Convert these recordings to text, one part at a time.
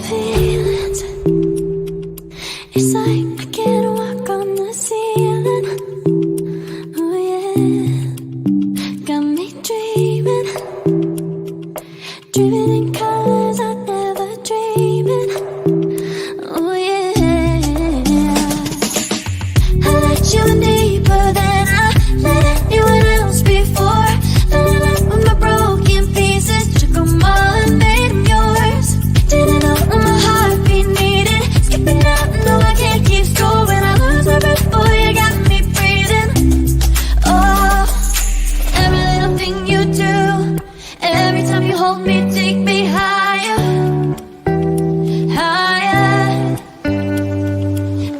feelings. It's like I can't walk on the ceiling. Oh yeah, got me dreaming, dreaming in colors I never dreamed. Oh yeah, I let you in deeper than I let anyone else before. Filling up with my broken pieces, took them all and made them yours. Didn't know what my heartbeat needed, skipping out, no I can't keep score. When I lose my breath, boy, you got me breathing. Oh, every little thing you do, every time you hold me, take me higher, higher.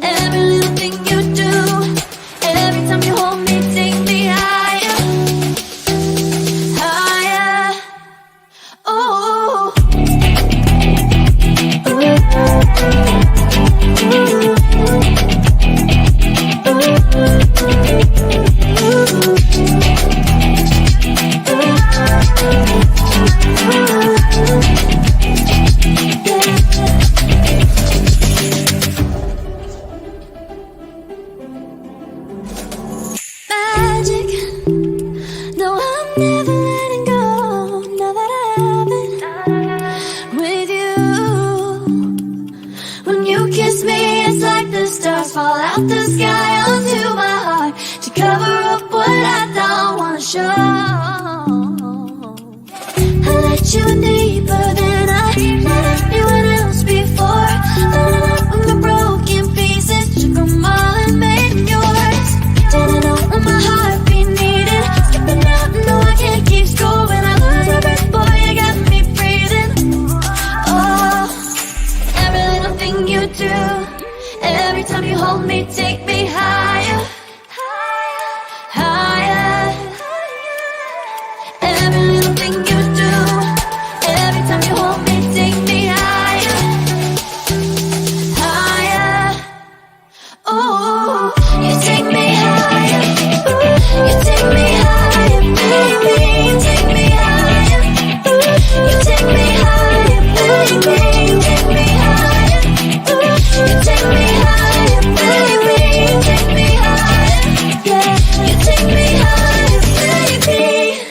Every little thing you do, every time you hold me, take me higher, higher. Oh, magic. No, I'm never letting go. Now that I have it with you. When you kiss me, it's like the stars fall out the sky onto my heart to cover up what I don't wanna show. I let you in deeper than I let anyone else before. Filling up with my broken pieces, took them all and made them yours. Didn't know what my heartbeat needed, skipping out, no I can't keep score. When I lose my breath, boy, you got me breathing. Oh, every little thing you do, every time you hold me, take me higher, higher. Every little thing you do, every time you hold me, take me higher, higher. Oh, you take me higher, you take me higher, baby, you take me higher, you take me higher, baby, you take me higher, you take me higher, baby, you take me higher, yeah, you take me higher, baby.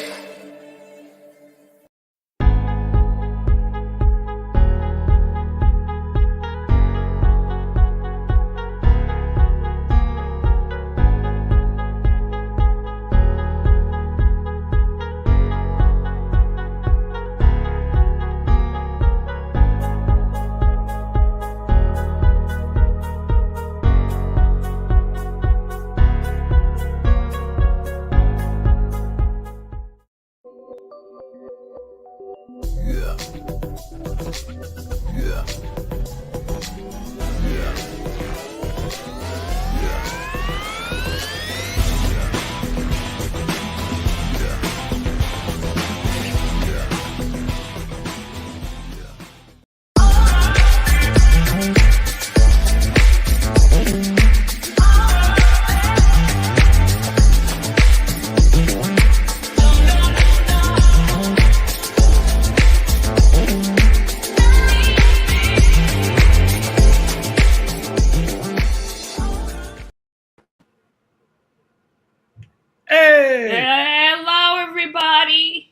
Hello, everybody.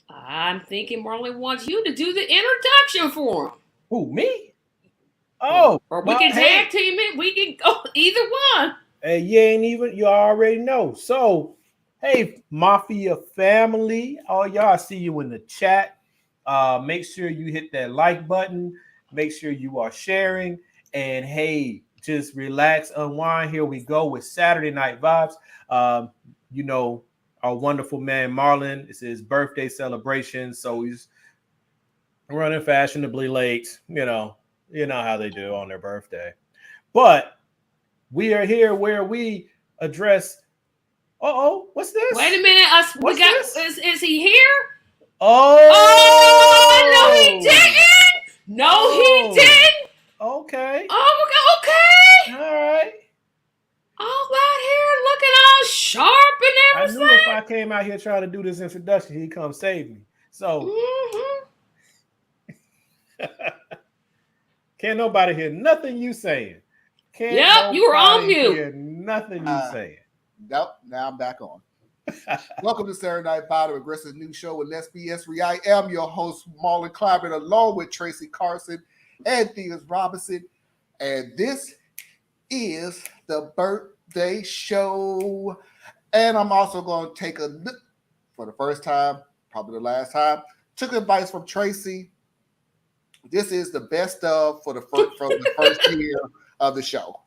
I'm thinking Marlon wants you to do the introduction for him. Who, me? Oh, Or we can tag team it. We can go either one. Hey, you already know. So, hey, Mafia family, all y'all, I see you in the chat. Make sure you hit that like button. Make sure you are sharing. And hey, just relax, unwind. Here we go with Saturday Night Vibes. You know, our wonderful man Marlon, it's his birthday celebration. So he's running fashionably late. You know how they do on their birthday. But we are here where we address. What's this? Wait a minute. Is he here? Oh, no, he didn't. No, he didn't. Okay. Oh, okay. All right. All out here looking all sharp and everything. I knew if I came out here trying to do this introduction, he'd come save me. So, Can't nobody hear nothing you saying. Can't Yep, you were on nobody mute. hear nothing you saying. Nope, now I'm back on. Welcome to Saturday Night Battle, Aggressive News Show with SBS. I am your host, Marlon Clyburn, along with Tracy Carson and Theus Robinson. And this is the birthday show. And I'm also going to take a look for the first time, probably the last time. Took advice from Tracy. This is the best of for the first year of the show.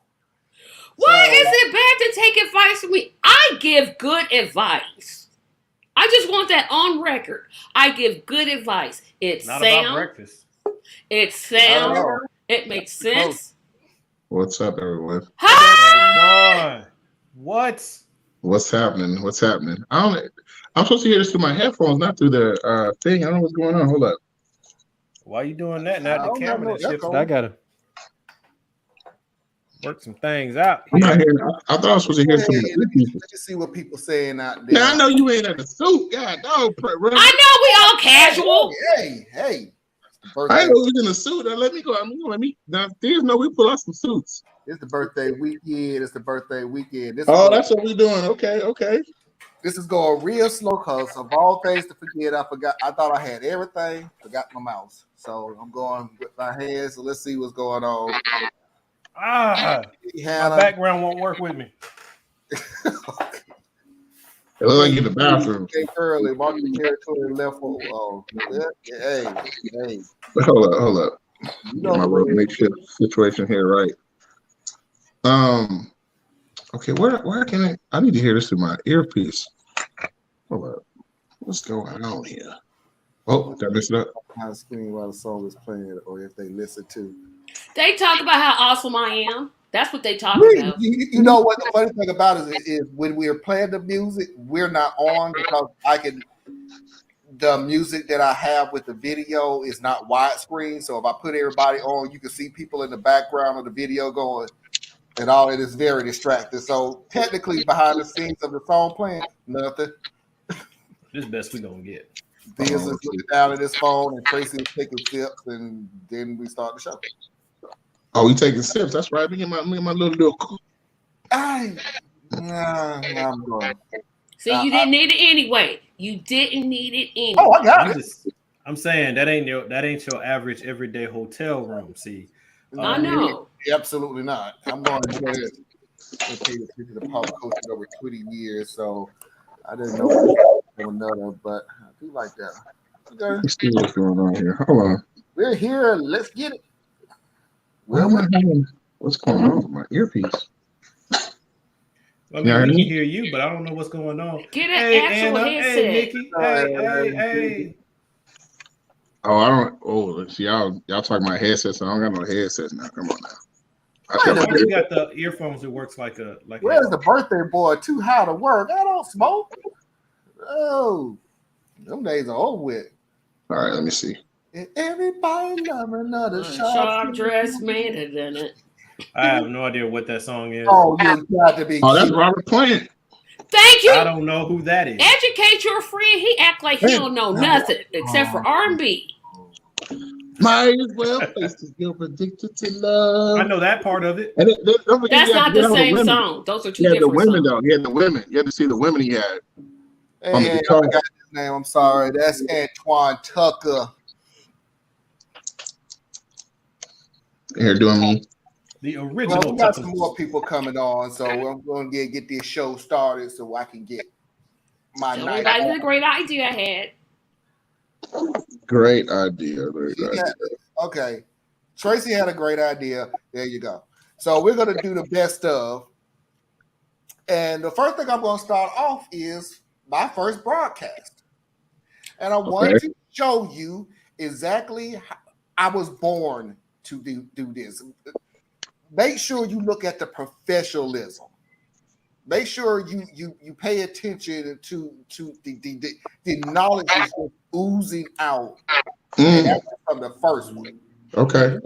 Why is it bad to take advice from me? I give good advice. I just want that on record. I give good advice. It's Not sound. about breakfast. It's sound. It makes sense. What's up, everyone? Hi. What's happening? What's happening? I'm supposed to hear this through my headphones, not through the thing. I don't know what's going on. Hold up. Why are you doing that? Not the camera that shifts. I gotta work some things out. I'm not hearing. I thought I was supposed to hear some of the Let people. me see what people saying out there. Yeah, I know you ain't in a suit. God, no. I know we all casual. Hey. I know he's in a suit. Now let me go. Now there's no. We pull out some suits. It's the birthday weekend. That's what we doing. Okay. This is going real slow because of all things to forget, I forgot. I thought I had everything. Forgot my mouse. So I'm going with my hands. So let's see what's going on. My background won't work with me. It looks like you're in the bathroom. Early, marking territory left. Hey. Hold up. Get my little makeshift situation here right. Okay, where can I need to hear this through my earpiece. Hold up. What's going on here? Oh, did I mess it up? How screen while the song is playing, or if they listen to. They talk about how awesome I am. That's what they talk about. You know what the funny thing about it is when we're playing the music, we're not on because the music that I have with the video is not widescreen. So if I put everybody on, you can see people in the background of the video going, and all it is very distracting. So technically, behind the scenes of the song playing, nothing. This best we gonna get. Theus is looking down at his phone, and Tracy is taking sips, and then we start the show. Oh, we taking sips. That's right. Me and my little. I'm going. See, you didn't need it anyway. You didn't need it anyway. Oh, I got it. I'm saying that ain't your average everyday hotel room. See, I know. Absolutely not. I'm going to pay attention to the pop culture over 20 years, so I didn't know another, but I do like that. Okay. Let's see what's going on here. Hold on. We're here. Let's get it. What's going on with my earpiece? I mean, we can hear you, but I don't know what's going on. Get an actual headset. Hey, Nikki. Hey. Oh, I don't. Oh, see, y'all talking about headsets. I don't got no headsets now. Come on now. You got the earphones that works like a. Where's the birthday boy? Too high to work. I don't smoke. Oh, them days are over with. All right, let me see. Everybody love another sharp dress man had done it. I have no idea what that song is. Oh, you got to be. Oh, that's Robert Plant. Thank you. I don't know who that is. Educate your friend. He act like he don't know nothing except for R&B. Might as well face to feel addicted to love. I know that part of it. And that's not the same song. Those are two different the women, songs. Though. He had the women. You had to see the women he had. Hey, I forgot his name. I'm sorry. That's Antoine Tucker. Here doing me. The original. Well, we got some more people coming on, so I'm going to get this show started so I can get my night. That is a great idea I had. Great idea. Okay. Tracy had a great idea. There you go. So we're going to do the best of. And the first thing I'm going to start off is my first broadcast. And I wanted to show you exactly how I was born to do this. Make sure you look at the professionalism. Make sure you pay attention to the knowledge is just oozing out from the first one. Okay.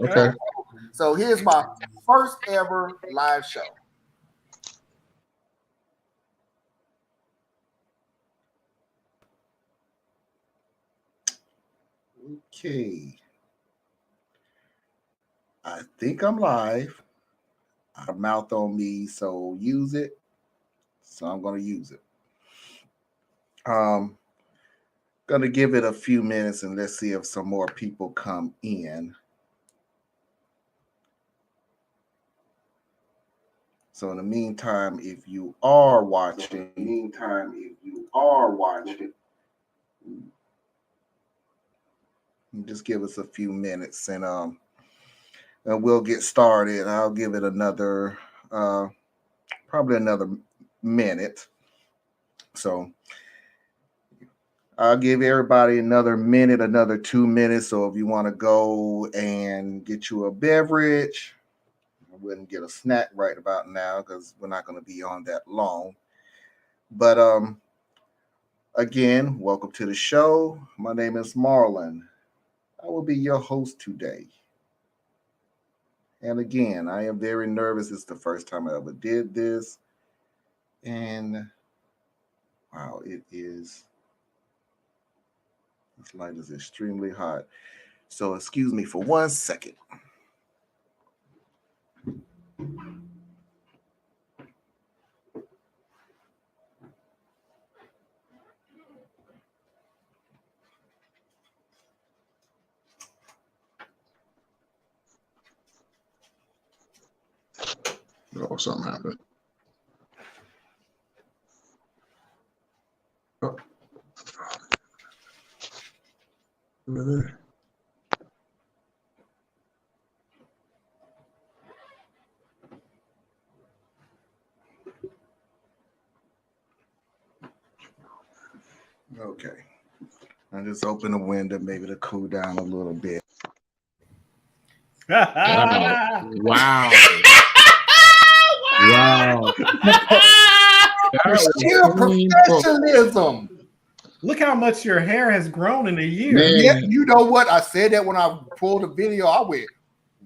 So here's my first ever live show. Okay. I think I'm live. I mouth on me, so use it. So I'm gonna use it. Gonna give it a few minutes and let's see if some more people come in. So in the meantime, if you are watching, just give us a few minutes and we'll get started. I'll give it another probably another minute. So I'll give everybody another minute, another 2 minutes. So if you want to go and get you a beverage, I wouldn't get a snack right about now because we're not going to be on that long. But again, welcome to the show. My name is Marlon. I will be your host today. And again, I am very nervous. It's the first time I ever did this. And wow, this light is extremely hot. So excuse me for 1 second. Oh, something happened. Oh. Over there. Okay. I just open the window maybe to cool down a little bit. Wow. Wow. Wow. That was Sheer painful. professionalism. Look how much your hair has grown in a year. Man. Yeah, you know what? I said that when I pulled the video. I went,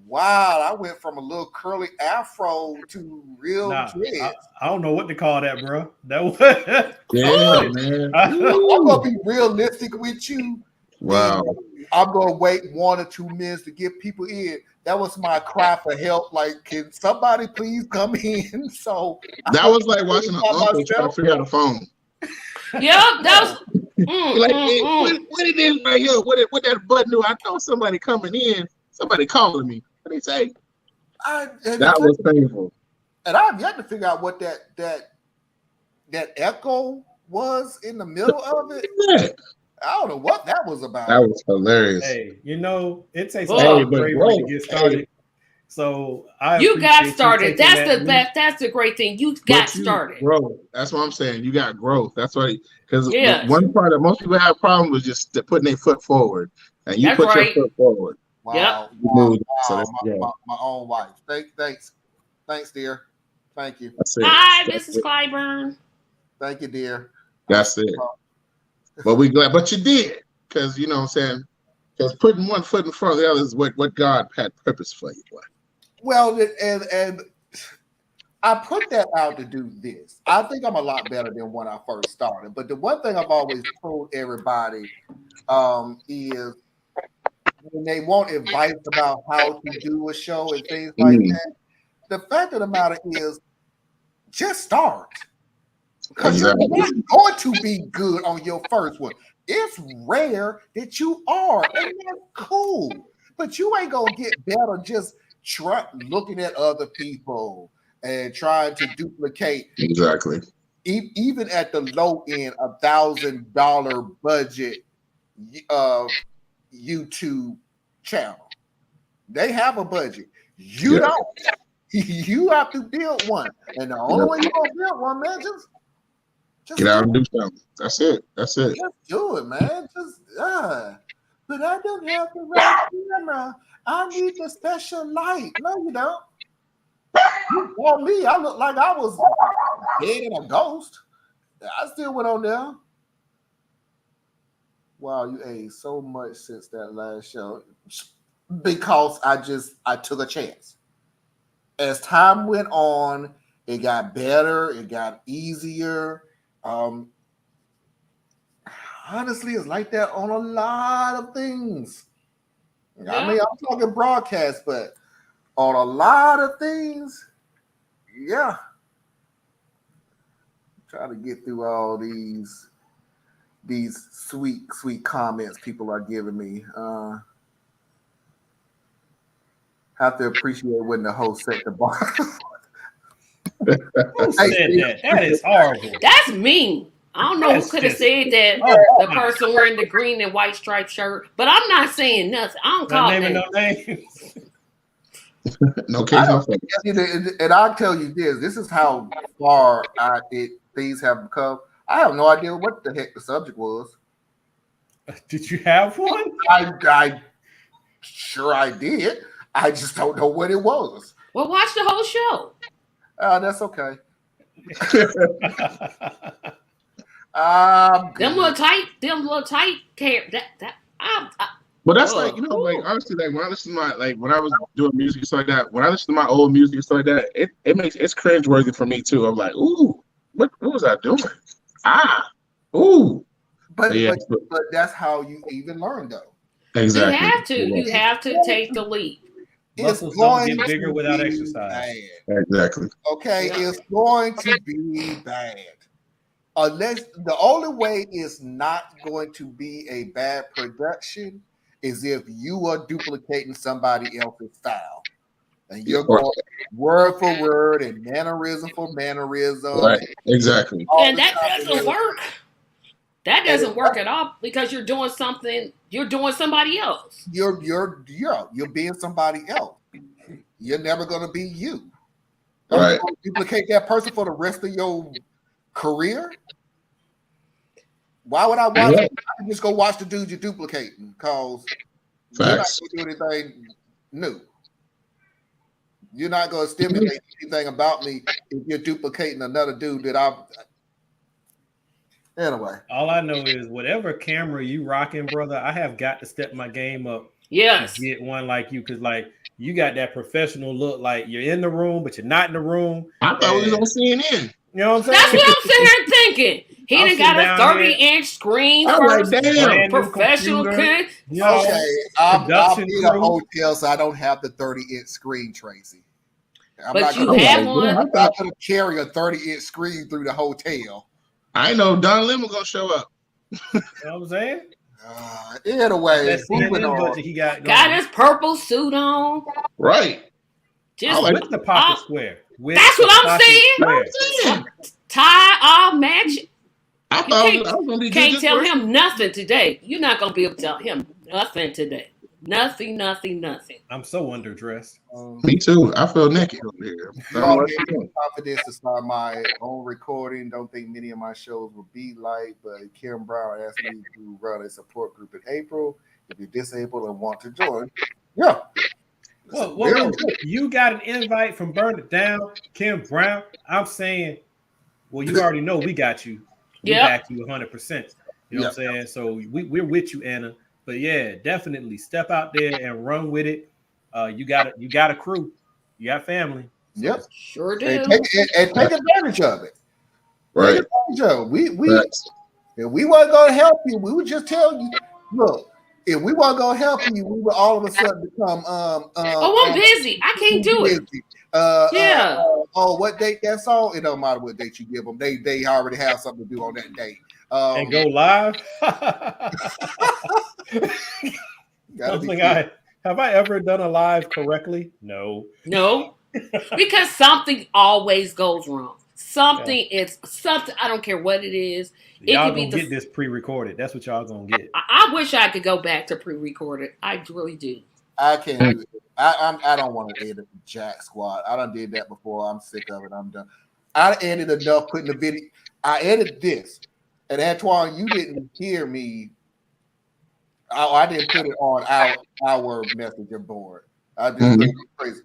wow, I went from a little curly afro to real dreads. I don't know what to call that, bro. That was Yeah, man. I'm gonna be realistic with you. Wow. I'm gonna wait 1 or 2 minutes to get people in. That was my cry for help. Like, can somebody please come in? So That was like watching an uncle try to figure out a phone. Yep, that was. Like, hey, what it is right here? What that button do? I know somebody coming in. Somebody calling me. What they say? That was painful. And I've yet to figure out what that echo was in the middle of it. Yeah. I don't know what that was about. That was hilarious. Hey, it takes a Hey, lot of but bravery to bro, get started. hey. So you got appreciate started. taking That's that the best. That's the great thing. You got started. Bro, that's what I'm saying. You got growth. That's why, because Yes. one part that most people have problems with just putting their foot forward, and you That's put right. your foot forward. Wow, Yep. wow, So wow, that's good. my own wife. Thanks, dear. Thank you. That's it. Hi, That's Mrs. it. Clyburn. Thank you, dear. That's it. But we glad, but you did, because you know what I'm saying. Because putting one foot in front of the other is what God had purpose for you. Boy. Well, and I put that out to do this. I think I'm a lot better than when I first started. But the one thing I've always told everybody is when they want advice about how to do a show and things like that, the fact of the matter is just start. Because Exactly. you're not going to be good on your first one. It's rare that you are, and that's cool. But you ain't gonna get better just looking at other people and trying to duplicate. Exactly. Even at the low end, $1,000 budget YouTube channel, they have a budget. You don't. You have to build one, and the only way you're gonna build one, man, just get out and do something. That's it. That's it. Just do it, man. But I don't have the right camera. I need the special light. No, you don't. You saw me. I looked like I was dead in a ghost. I still went on there. Wow, you aged so much since that last show. Because I took a chance. As time went on, it got better, it got easier. Honestly, it's like that on a lot of things. Yeah. I mean, I'm talking broadcast, but on a lot of things. Yeah. Try to get through all these sweet comments people are giving me. Have to appreciate when the host set the bar. Who said that? That is horrible. That's mean. I don't know who could have said that. The person wearing the green and white striped shirt, but I'm not saying nothing. I don't call names. No names. No case, no face. And I'll tell you this is how far things have come. I have no idea what the heck the subject was. Did you have one? I sure I did. I just don't know what it was. Well, watch the whole show. That's okay. Them little tight care. But that's like, you know, like honestly, like when I listen to when I was doing music like that, when I listen to my old music like that, it's cringeworthy for me too. I'm like, ooh, what was I doing? But that's how you even learn though. Exactly. You have to take the leap. Muscles don't get bigger without exercise. Bad. Exactly. Okay, it's going to be bad. Unless the only way it's not going to be a bad production is if you are duplicating somebody else's style. And you're going word for word and mannerism for mannerism. Right. Exactly. And that doesn't work. That doesn't work at all because you're doing something. You're doing somebody else. You're being somebody else. You're never going to be you. Right. Duplicate that person for the rest of your career. Why would I watch? I can just go watch the dude you're duplicating because you're not going to do anything new. You're not going to stimulate anything about me if you're duplicating another dude that I've. Anyway, all I know is whatever camera you rocking, brother, I have got to step my game up. Yes, to get one like you, because like you got that professional look, like you're in the room, but you're not in the room. I thought we was on CNN. You know what I'm saying? That's what I'm sitting here thinking. He done got a 30-inch screen first. Damn, professional kid. Okay, I'll be in a hotel, so I don't have the 30-inch screen, Tracy. But you have one. I'm not going to carry a 30-inch screen through the hotel. I know Don Lemon gonna show up. You know what I'm saying? Anyway, he got his purple suit on. Right. Just with the pocket square. That's what I'm saying. Tie all matching. I thought I was gonna be good. Can't tell him nothing today. You're not gonna be able to tell him nothing today. Nothing. I'm so underdressed. Me too. I feel naked over here. Confidence to start my own recording. Don't think many of my shows will be like, but Kim Brown asked me to run a support group in April. If you're disabled and want to join, yeah. Well, you got an invite from Burn It Down, Kim Brown. I'm saying, well, you already know we got you. We back you 100%. You know what I'm saying? So we're with you, Anna. But yeah, definitely step out there and run with it. You got a crew, you got family. So yep, sure do. And take advantage of it. Right. Take advantage of it. If we weren't gonna help you, we would just tell you, look. If we weren't gonna help you, we would all of a sudden become I'm busy. I can't do it. What date that's on? It don't matter what date you give them. They already have something to do on that date. And go live. Have I ever done a live correctly? No. Because something always goes wrong. Something. I don't care what it is. Y'all gonna get this pre-recorded. That's what y'all gonna get. I wish I could go back to pre-recorded. I really do. I can't do it. I don't want to edit Jack Squad. I done did that before. I'm sick of it. I'm done. I edited enough putting the video. I edited this. And Antoine, you didn't hear me. I didn't put it on our messenger board. I just crazy.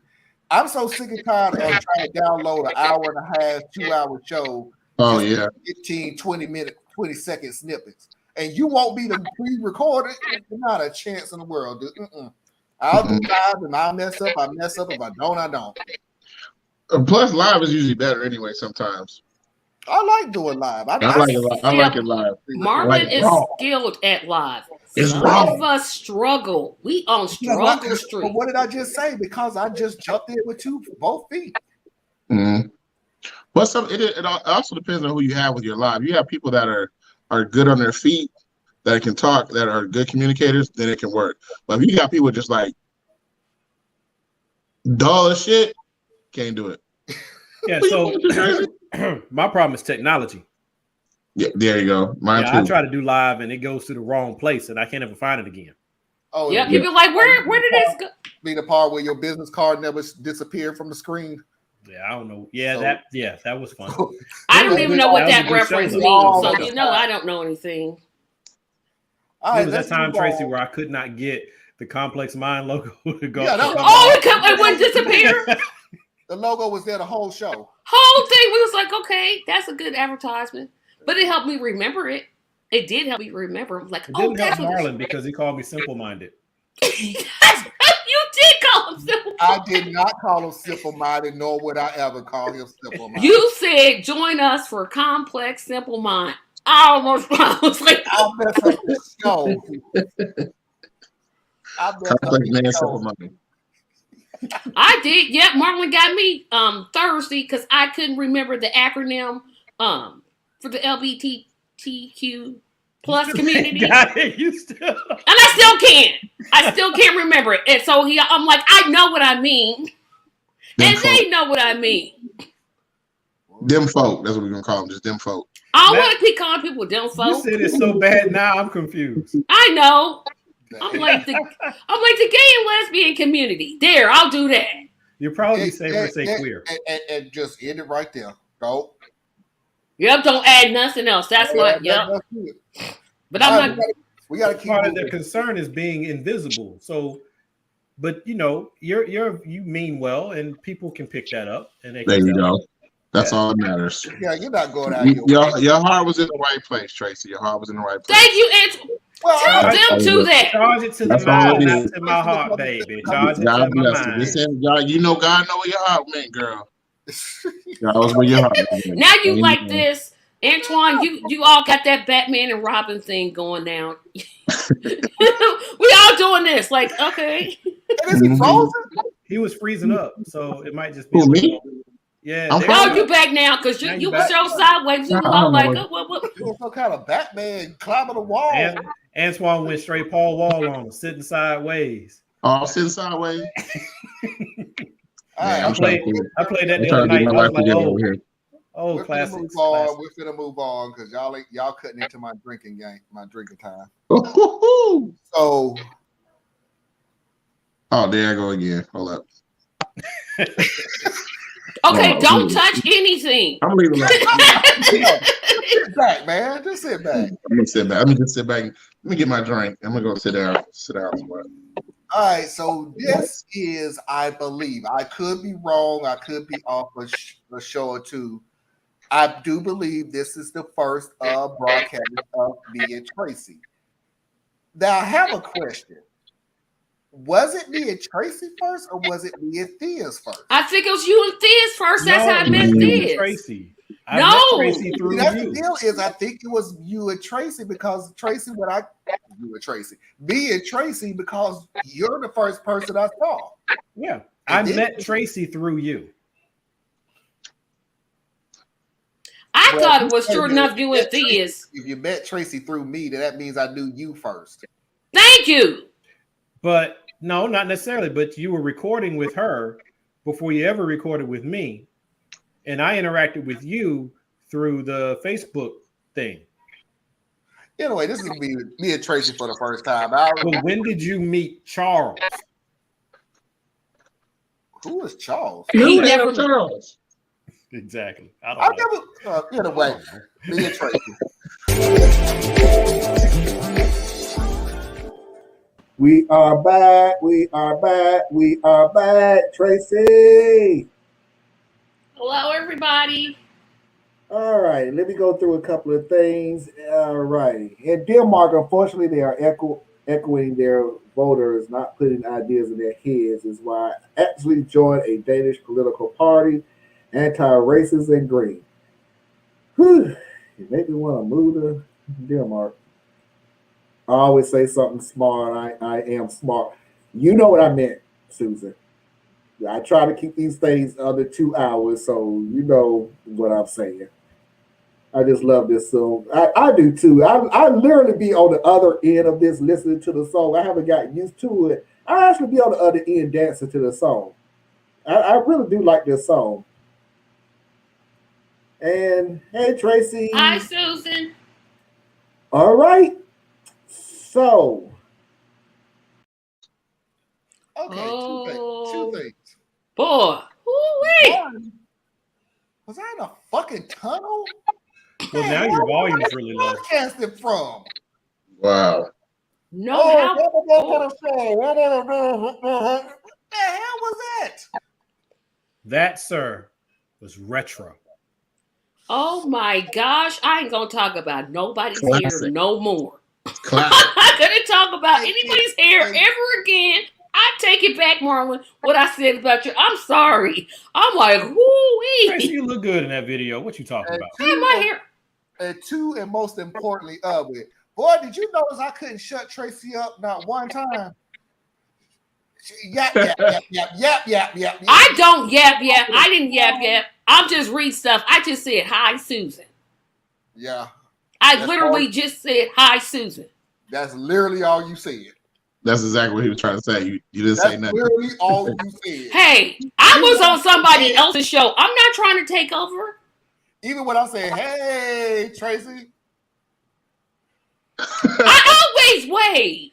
I'm so sick and tired of trying to download an hour and a half, 2 hour show. 15, 20 minute, 20-second snippets. And you won't be the pre-recorded. Not a chance in the world, dude. I'll do live and I'll mess up. I mess up. If I don't, I don't. Plus, live is usually better anyway sometimes. I like doing live. I like it live. I like it live. Marlon Like is raw. skilled at live. It's Some raw. of us struggle. We on struggle But street. what did I just say? Because I just jumped in with both feet. Mm-hmm. But it also depends on who you have with your live. You have people that are good on their feet, that can talk, that are good communicators, then it can work. But if you got people just like dull as shit, can't do it. Yeah, so my problem is technology. Yeah, there you go. Mine too. I try to do live and it goes to the wrong place and I can't ever find it again. Oh, yeah, people like, where did this go? Be the part where your business card never disappeared from the screen. Yeah, I don't know. Yeah, that was fun. I don't even know what that reference means. So I don't know anything. It was that time, Tracy, where I could not get the Complex Mind logo to go. It wouldn't disappear. The logo was there the whole show. Whole thing. We was like, okay, that's a good advertisement. But it helped me remember it. It did help me remember. I'm like, it didn't help Marlon because he called me simple-minded. You did call him simple-minded. I did not call him simple-minded, nor would I ever call him simple-minded. You said, join us for Complex Simple Mind. I was like, I'll mess up the show. Complex Man, Simple Mind. I did. Yep, Marlon got me Thursday because I couldn't remember the acronym for the LGBTQ plus community. You still, and I still can't remember it. And so I'm like, I know what I mean, and they know what I mean. Them folk. That's what we're gonna call them. Just them folk. I don't want to be calling people them folk. You said it's so bad now. I'm confused. I know. I'm like the gay and lesbian community. There, I'll do that. You're probably say queer. And just end it right there. Go. Yep, don't add nothing else. That's what. Yep. But I'm not. We got to keep. Part of their concern is being invisible. So, but you mean well, and people can pick that up. And they there you go. That's all that matters. Yeah, you're not going out here. Your heart was in the right place, Tracy. Your heart was in the right place. Thank you, Antoine. Well, tell them to that. Charge it to the mind, not to my heart, baby. Charge it to my mind. God know where your heart went, girl. God knows where your heart went. Now you like this, Antoine. You all got that Batman and Robin thing going down. We all doing this, like okay. Is he frozen? He was freezing up, so it might just be. Who, me? Yeah. Oh, you back now because you was so sideways. You was all like, what? It was some kind of Batman climbing the wall. Antoine went straight Paul Wall on him, sitting sideways. Oh, sitting sideways. All right, I played that the other night. I was like, we're classic. We're finna move on because y'all cutting into my drinking game, my drinking time. So. Oh, there I go again. Hold up. Okay, don't touch anything. I'm leaving that. Sit back, man. Just sit back. I'm gonna sit back. Let me just sit back. Let me get my drink. I'm gonna go sit down. Somewhere. All right. So this is, I believe, I could be wrong. I could be off a show or two. I do believe this is the first broadcast of me and Tracy. Now I have a question. Was it me and Tracy first, or was it me and Thea's first? I think it was you and Thea's first. That's how I met Thea. Tracy. I met Tracy through that's you. The deal is, I think it was you and Tracy because Tracy, me and Tracy because you're the first person I saw. Yeah, I met Tracy through you. I thought it was sure enough you and Thea's. If you met Tracy through me, then that means I knew you first. Thank you. But no, not necessarily. But you were recording with her before you ever recorded with me. And I interacted with you through the Facebook thing. Anyway, this is me and Tracy for the first time. But when did you meet Charles? Who is Charles? He never Charles. Exactly. I never. Anyway, me and Tracy. We are back. We are back. We are back. Tracy. Hello, everybody. All right. Let me go through a couple of things. All right. In Denmark, unfortunately, they are echoing their voters, not putting ideas in their heads, is why I actually joined a Danish political party, anti-racist and green. Whew, it made me want to move to Denmark. I always say something smart. I am smart. You know what I meant, Susan. I try to keep these things under 2 hours, so you know what I'm saying. I just love this song. I do too. I literally be on the other end of this listening to the song. I haven't gotten used to it. I actually be on the other end dancing to the song. I really do like this song. And hey, Tracy. Hi, Susan. All right. So. Okay, two things. Boy. Woo-wee. One, was I in a fucking tunnel? Well, now your volume's really low. Podcasting from? Wow. No, What the hell was that? That, sir, was retro. Oh my gosh. I ain't gonna talk about nobody's hair Classic. no more. Classic. I'm gonna talk about anybody's hair ever again. I take it back, Marlon. What I said about you. I'm sorry. I'm like, Tracy, whoo-wee. you look good in that video. What you talking about? Hey, my hair. And two, and most importantly of it, boy, did you notice I couldn't shut Tracy up not one time? Yap, yap, yap, yap, yap, yap, yap. I don't yap. I didn't yap. I'm just read stuff. I just said hi, Susan. Yeah. I literally just said hi, Susan. That's literally all you said. That's exactly what he was trying to say. You didn't say That's nothing. literally all you said. Hey, I was on somebody else's show. I'm not trying to take over. Even when I say, hey, Tracy. I always wave.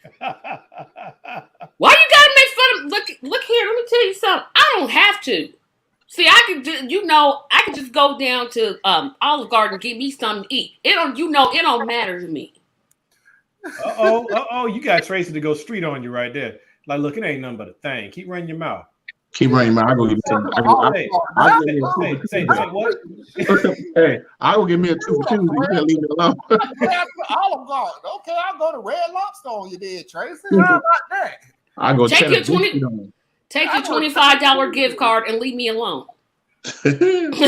Why you gotta make fun of? Look here. Let me tell you something. I don't have to. See, I can I can just go down to Olive Garden and get me something to eat. It don't matter to me. You got Tracy to go street on you right there. Like, look, it ain't nothing but a thing. Keep running your mouth. Keep running your mouth. I go give Say what? Hey, I will give me a 2 for 2. You can't leave me alone. Olive Garden. Okay, I'll go to Red Lobster on you there, Tracy. How about that? I go Take check your Take your $25 gift card and leave me alone. Boy,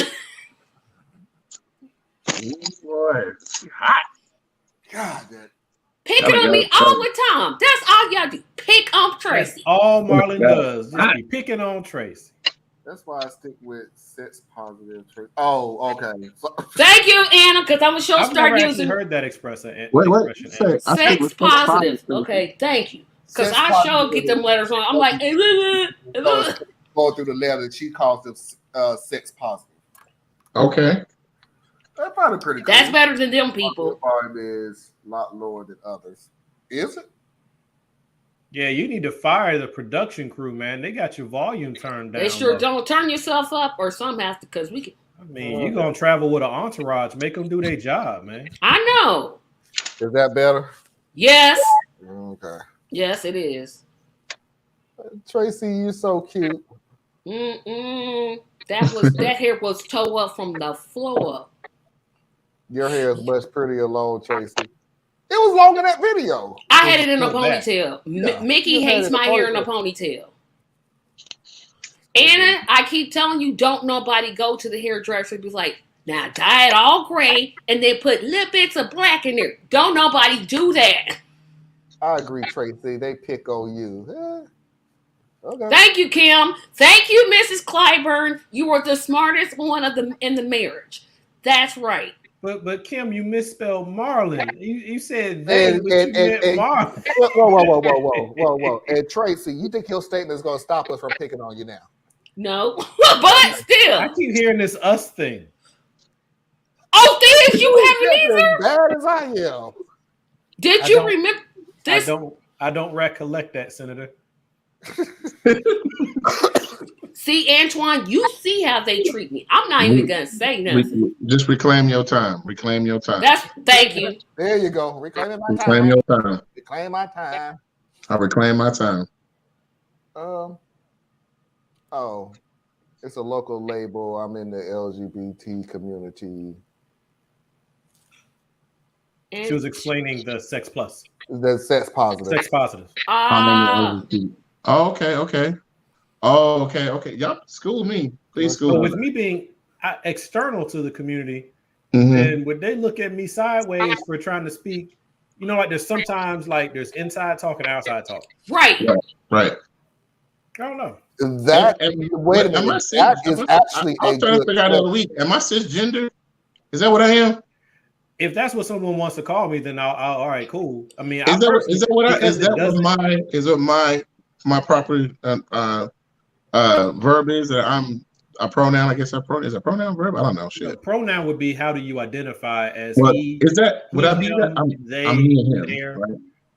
hot. God, that. Picking on me all the time. That's all y'all do. Pick on Tracy. That's all Marlon does. Just be picking on Tracy. That's why I stick with sex positive Tracy. Oh, okay. Thank you, Anna, because I'm sure I've start never using heard that expression. Wait. sex positive. Okay, thank you. Because I sure get them letters on. I'm like, going through the letter, she calls them sex positive. Okay. That's probably pretty cool. That's better than them people. Volume is a lot lower than others. Is it? Yeah, you need to fire the production crew, man. They got your volume turned down. They sure low. don't. Turn yourself up, or some have to, because we can. I mean, you're going to travel with an entourage. Make them do their job, man. I know. Is that better? Yes. Okay. Yes, it is. Tracy, you're so cute. That hair was toe up from the floor up. Your hair is much prettier long, Tracy. It was long in that video. I had it in a Pull back. ponytail. Yeah. Mickey You had hates it in my a hair in a ponytail. ponytail. Anna, I keep telling you, don't nobody go to the hairdresser and be like, now dye it all gray and then put little bits of black in there. Don't nobody do that. I agree, Tracy. They pick on you. Okay. Thank you, Kim. Thank you, Mrs. Clyburn. You were the smartest one of them in the marriage. That's right. But Kim, you misspelled Marlon. You said they, but you meant Marlon. Whoa. And Tracy, you think your statement is going to stop us from picking on you now? No, but still. I keep hearing this us thing. Oh, Steve, you haven't either? As bad as I am. Did you remember this? I don't recollect that, Senator. See, Antoine, you see how they treat me. I'm not even gonna say nothing. Just reclaim your time. Reclaim your time. Thank you. There you go. Reclaiming my Reclaim time. your time. Reclaim my time. I reclaim my time. Oh, it's a local label. I'm in the LGBT community. She was explaining the sex plus. The sex positive. Sex positive. Oh, okay. Oh, okay. Y'all school me. Please school So me. with me being external to the community, then would they look at me sideways for trying to speak? You know, like there's sometimes like there's inside talk and outside talk. Right. I don't know. That wait a minute. That is actually I'm trying to figure out the other week. Am I cisgender? Is that what I am? If that's what someone wants to call me, then I'll all right, cool. I mean, is that what my proper verb is? That I'm a pronoun. I guess is a pronoun verb. I don't know. Shit. The pronoun would be how do you identify as he? Is that? Would I be that? I'm he and him. There,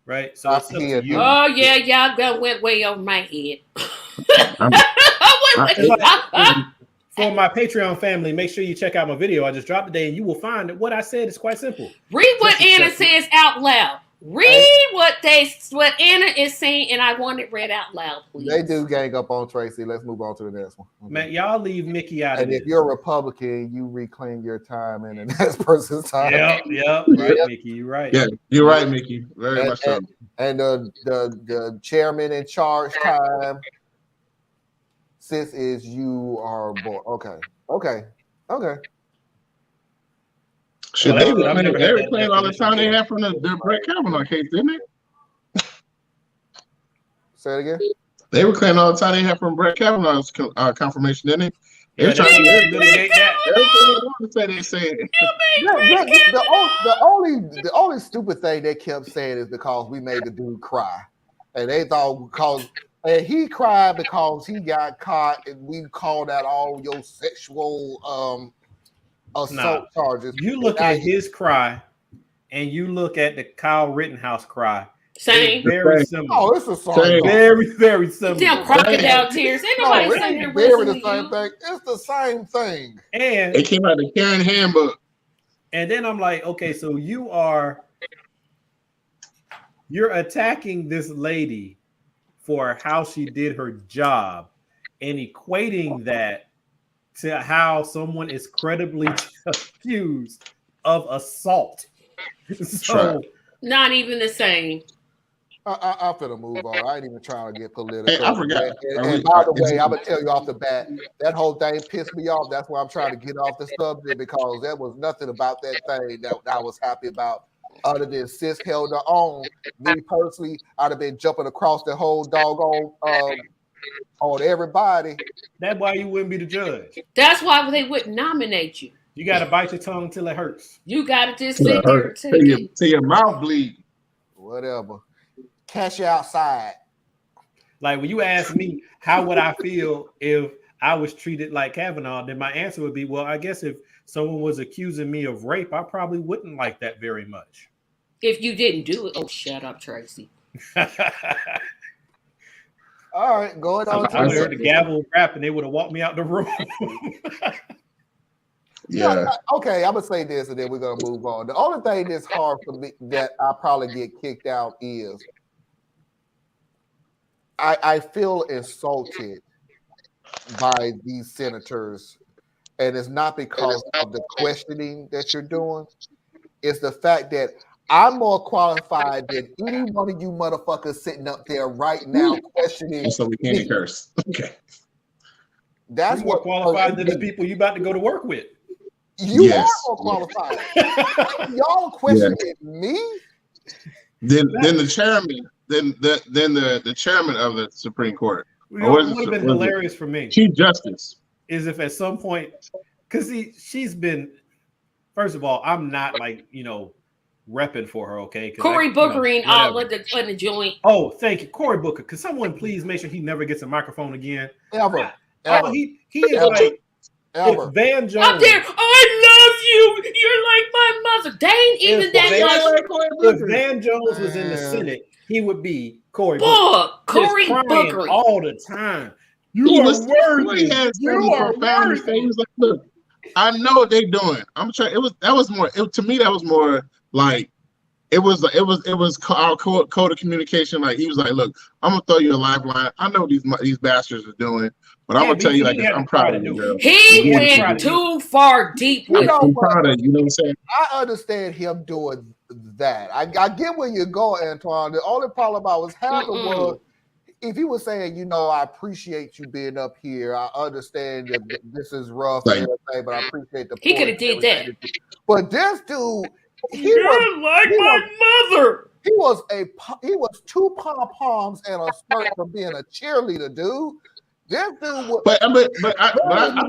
right? So it's Oh yeah, y'all got went way over my head. For my Patreon family, make sure you check out my video I just dropped today, and you will find that what I said is quite simple. Read what Anna says out loud. Read what Anna is saying, and I want it read out loud, please. They do gang up on Tracy. Let's move on to the next one. Okay. Man, y'all leave Mickey out of it. And if you're a Republican, you reclaim your time in the next person's time. Yep. Right, Mickey, you're right. Yeah, you're right, Mickey. Very much so. And the chairman in charge time. Sis is you are born. Okay. Shit, they reclaimed all the time they had from the Brett Kavanaugh case, didn't they? Say it again. They reclaimed all the time they had from Brett Kavanaugh's confirmation, didn't they? They were trying to litigate that. Everything they said. The only stupid thing they kept saying is because we made the dude cry, and they thought and he cried because he got caught, and we called out all your sexual assault charges. You look at his cry, and you look at the Kyle Rittenhouse cry. Same. Very similar. Oh, it's a song. Very, very similar. Damn crocodile tears. Ain't nobody saying they're the same thing. It's the same thing. And it came out of the Karen handbook. And then I'm like, okay, so you're attacking this lady for how she did her job and equating that to how someone is credibly accused of assault. So not even the same. I'm finna move on. I ain't even trying to get political. Hey, I forgot. And by the way, I'm gonna tell you off the bat, that whole thing pissed me off. That's why I'm trying to get off the subject, because there was nothing about that thing that I was happy about, other than sis held her own. Me personally, I'd have been jumping across the whole doggone on everybody. That's why you wouldn't be the judge. That's why they wouldn't nominate you. You gotta bite your tongue till it hurts. You gotta just sit there and take it. Till your mouth bleed. Whatever. Catch you outside. Like when you ask me how would I feel if I was treated like Kavanaugh, then my answer would be, well, I guess if someone was accusing me of rape, I probably wouldn't like that very much. If you didn't do it. Oh, shut up, Tracy. All right, going on. I heard the gavel rap and they would have walked me out the room. Yeah. Okay, I'm gonna say this and then we're gonna move on. The only thing that's hard for me that I probably get kicked out is I feel insulted by these senators, and it's not because of the questioning that you're doing. It's the fact that I'm more qualified than any one of you motherfuckers sitting up there right now questioning. So we can't curse. Okay. That's more qualified than the people you about to go to work with. You are more qualified. Y'all questioning me? Then the chairman, then the chairman of the Supreme Court. You know, what would have been hilarious for me, Chief Justice, is if at some point, because she's been. First of all, I'm not repping for her, okay? Cory Booker all in the joint. Oh, thank you, Cory Booker. Could someone please make sure he never gets a microphone again? Ever. He is like. If Van Jones up there, I love you. You're like my mother. They ain't even that much. If Van Jones was in the Senate, he would be Cory Booker. Cory Booker all the time. You are worthy. You are profound things. Like, look, I know what they're doing. I'm trying. To me, that was more like it was our code of communication. Like he was like, look, I'm gonna throw you a lifeline. I know what these bastards are doing. But I'm gonna tell you like this, I'm proud of you, girl. He went too far deep with I'm proud of you. You know what I'm saying? I understand him doing that. I get where you're going, Antoine. The only problem I was having was if he was saying, you know, I appreciate you being up here. I understand that this is rough Like- and everything, but I appreciate the He point could have did and that. everything that you-" But this dude, he You're was like he my mother. he was 2 pom-poms and a skirt from being a cheerleader, dude. This dude was But I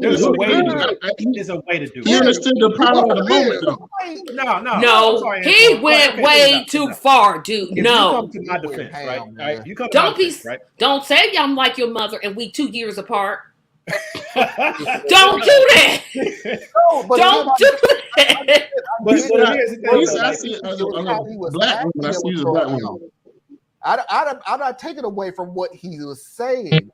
There's a understood way to do good. it. There's a way to do he it. understood the power of the moment, though. Like, No, I'm No, sorry, he Antoine. went Okay, way check this too out. far, dude. If you No. come to my He went defense, ham, right? man. Right? You come to my Don't be defense, right? don't say I'm like your mother and we 2 years apart. Don't do that. No, but Don't do that. But here's the thing, At least though, I like, see it as it was how he a was black woman. acting I that see was you as a black throwing me woman. off. I'm not taking away from what he was saying.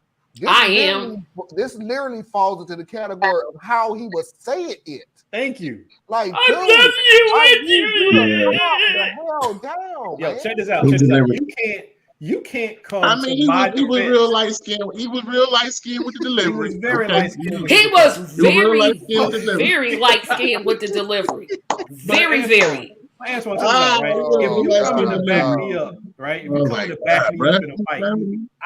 This literally falls into the category of how he was saying it. thank you. Like, I dude, love I you need you with to you. calm the hell down, Yo, man. check this out. His Check this out. delivery. You can't come I mean, to my he was defense. real light skinned. He was real light skinned with the delivery. was very okay? light-skinned. He was You were real very, light-skinned with the delivery. very light skinned with the delivery. Very, very. Antoine, check this out, right? Oh, If you come to God, back no. me up, right? If I you was come like, to back me bruh, up in a fight,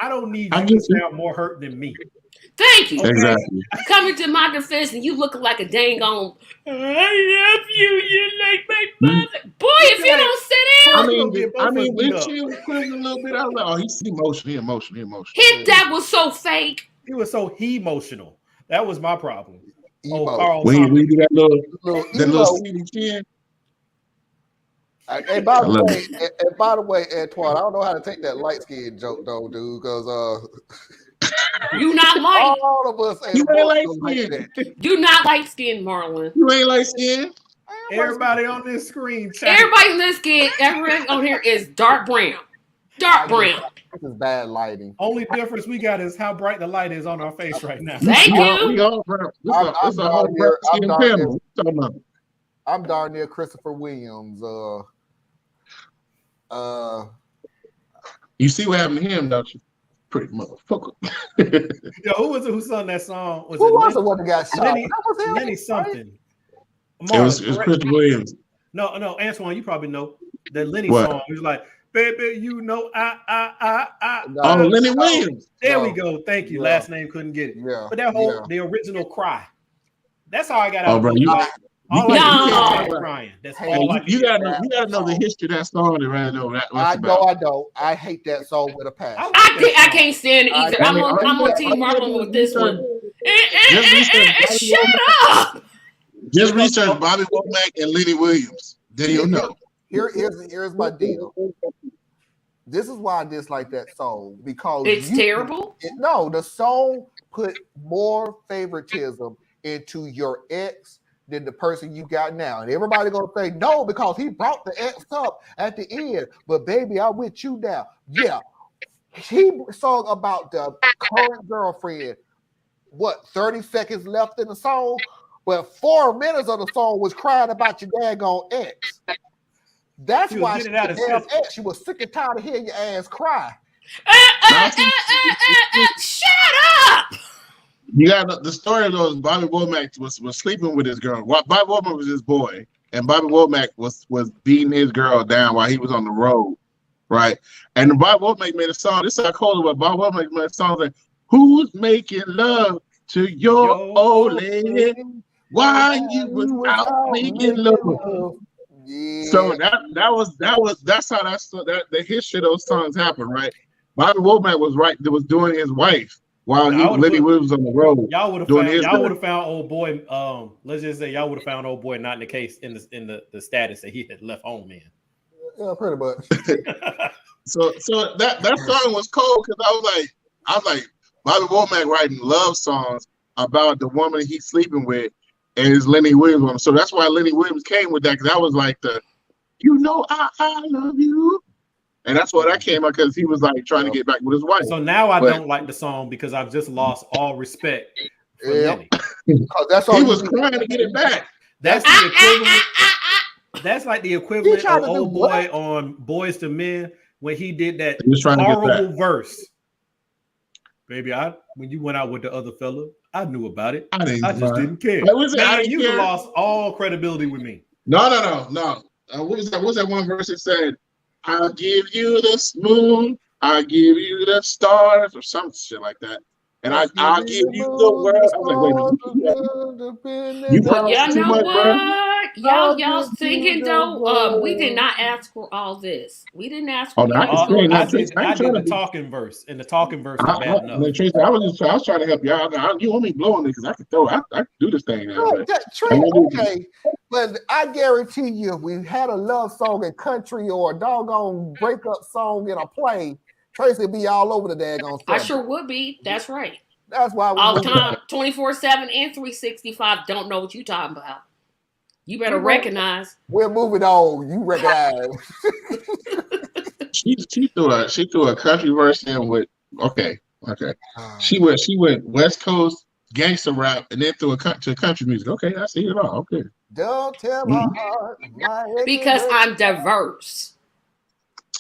I don't need I you to get you. sound more hurt than me. Thank you. Okay? Exactly. Coming to my defense and you looking like a dang on. I love you. You're like my mother. Boy, if you don't sit I down, mean, get both of us beat when up. she was quivering a little bit, I was like, oh, he's emotional. hit that was so fake. He was so emotional. That was my problem. Emo. Carl When Thomas. you do that little Emo. skinny chin. And by I love the way, Antoine, I don't know how to take that light skin joke though, dude, because You not light. all of us ain't You ain't light emotional like skinned. that. You not light skinned, Marlon. You ain't light skinned. Everybody on this screen, chat. Everybody in this skin, everyone on here is dark brown. Dark brown. This is bad lighting. Only difference we got is how bright the light is on our face right now. Thank you. We all brown. It's a whole I'm brown skin dark panel. here. What you talking about? I'm darn near Christopher Williams. You see what happened to him, don't you? Pretty motherfucker. Yo, who was it who sung that song? Who was the one that got shot? Lenny, That was him, Lenny right? something. It was Chris Williams. No, Antoine, you probably know that Lenny What? song. He was like, baby, you know, No, Oh, I. Lenny Williams. There No. we go. Thank you. Yeah. Last name couldn't get it. Yeah. But that whole yeah. the original cry. That's how I got Oh, out. bro, of you, it. All you I can't- did No. was crying. That's Hey, all I did. you gotta know the history of that song to right know that what's I about. know, I don't. I hate that song with a passion. I can't stand it either. I I'm mean, on Team Marlon with this one. Shut up. Just research Bobby Womack and Lenny Williams. Then you'll know. Here's my deal. This is why I dislike that song because It's terrible. No, the song put more favoritism into your ex than the person you got now. And everybody gonna say no because he brought the ex up at the end. But baby, I'm with you now. Yeah. He sung about the current girlfriend. What, 30 seconds left in the song? But 4 minutes of the song was crying about your daggone ex. That's She was why getting out of damn system. ex. She was sick and tired of hearing your ass cry. Shut up. You got the story goes Bobby Womack was sleeping with his girl. Bobby Womack was his boy, and Bobby Womack was beating his girl down while he was on the road, right? And Bobby Womack made a song. This is how cold it was. Bobby Womack made a song like, "Who's making love to your old lady while you was out making love?" Yeah. So that's how that the history of those songs happened, right? Bobby Womack was doing his wife while Lenny Williams was on the road. Y'all would have found old boy. Let's just say y'all would have found old boy not in the case in the status that he had left home in. Yeah, pretty much. So that song was cold because I was like Bobby Womack writing love songs about the woman he's sleeping with, and it's Lenny Williams on. So that's why Lenny Williams came with that because that was like I love you. And that's why that came out because he was like trying to get back with his wife. So now I don't like the song because I've just lost all respect for Lenny. That's all he was crying to get it back. That's the equivalent. That's like the equivalent tried of to do old boy on Boys to Men when he did that He was trying to get horrible verse. Baby, when you went out with the other fella, I knew about it. I just didn't care. Like, was it, I Man, didn't you care. lost all credibility with me. No. What was that? What was that one verse that said, "I'll give you the spoon, I'll give you you the stars or some shit like that. And I'll give you the world. I was like, wait a minute, you Well, promising y'all too know much, bro. what? Y'all singing though. We did not ask for all this. We didn't ask for Oh, no, I y'all can to go. sing. I No, did. Tracy, I I ain't trying did to the be. talking verse, and the talking verse was bad enough. Tracy, I was trying to help y'all. You want me blowing it because I can throw. I can do this thing now. But Okay, but I guarantee you, if we had a love song in country or a doggone breakup song in a play, Tracy would be all over the daggone. I sure would be. That's right. That's why we All the time, 24/7 and 365. Don't know what you talking about. You better recognize. We're moving on. You recognize. she threw a country verse in with okay. She went West Coast gangster rap and then threw to country music. Okay, I see it all. Okay. Don't tell my heart. Because I'm diverse.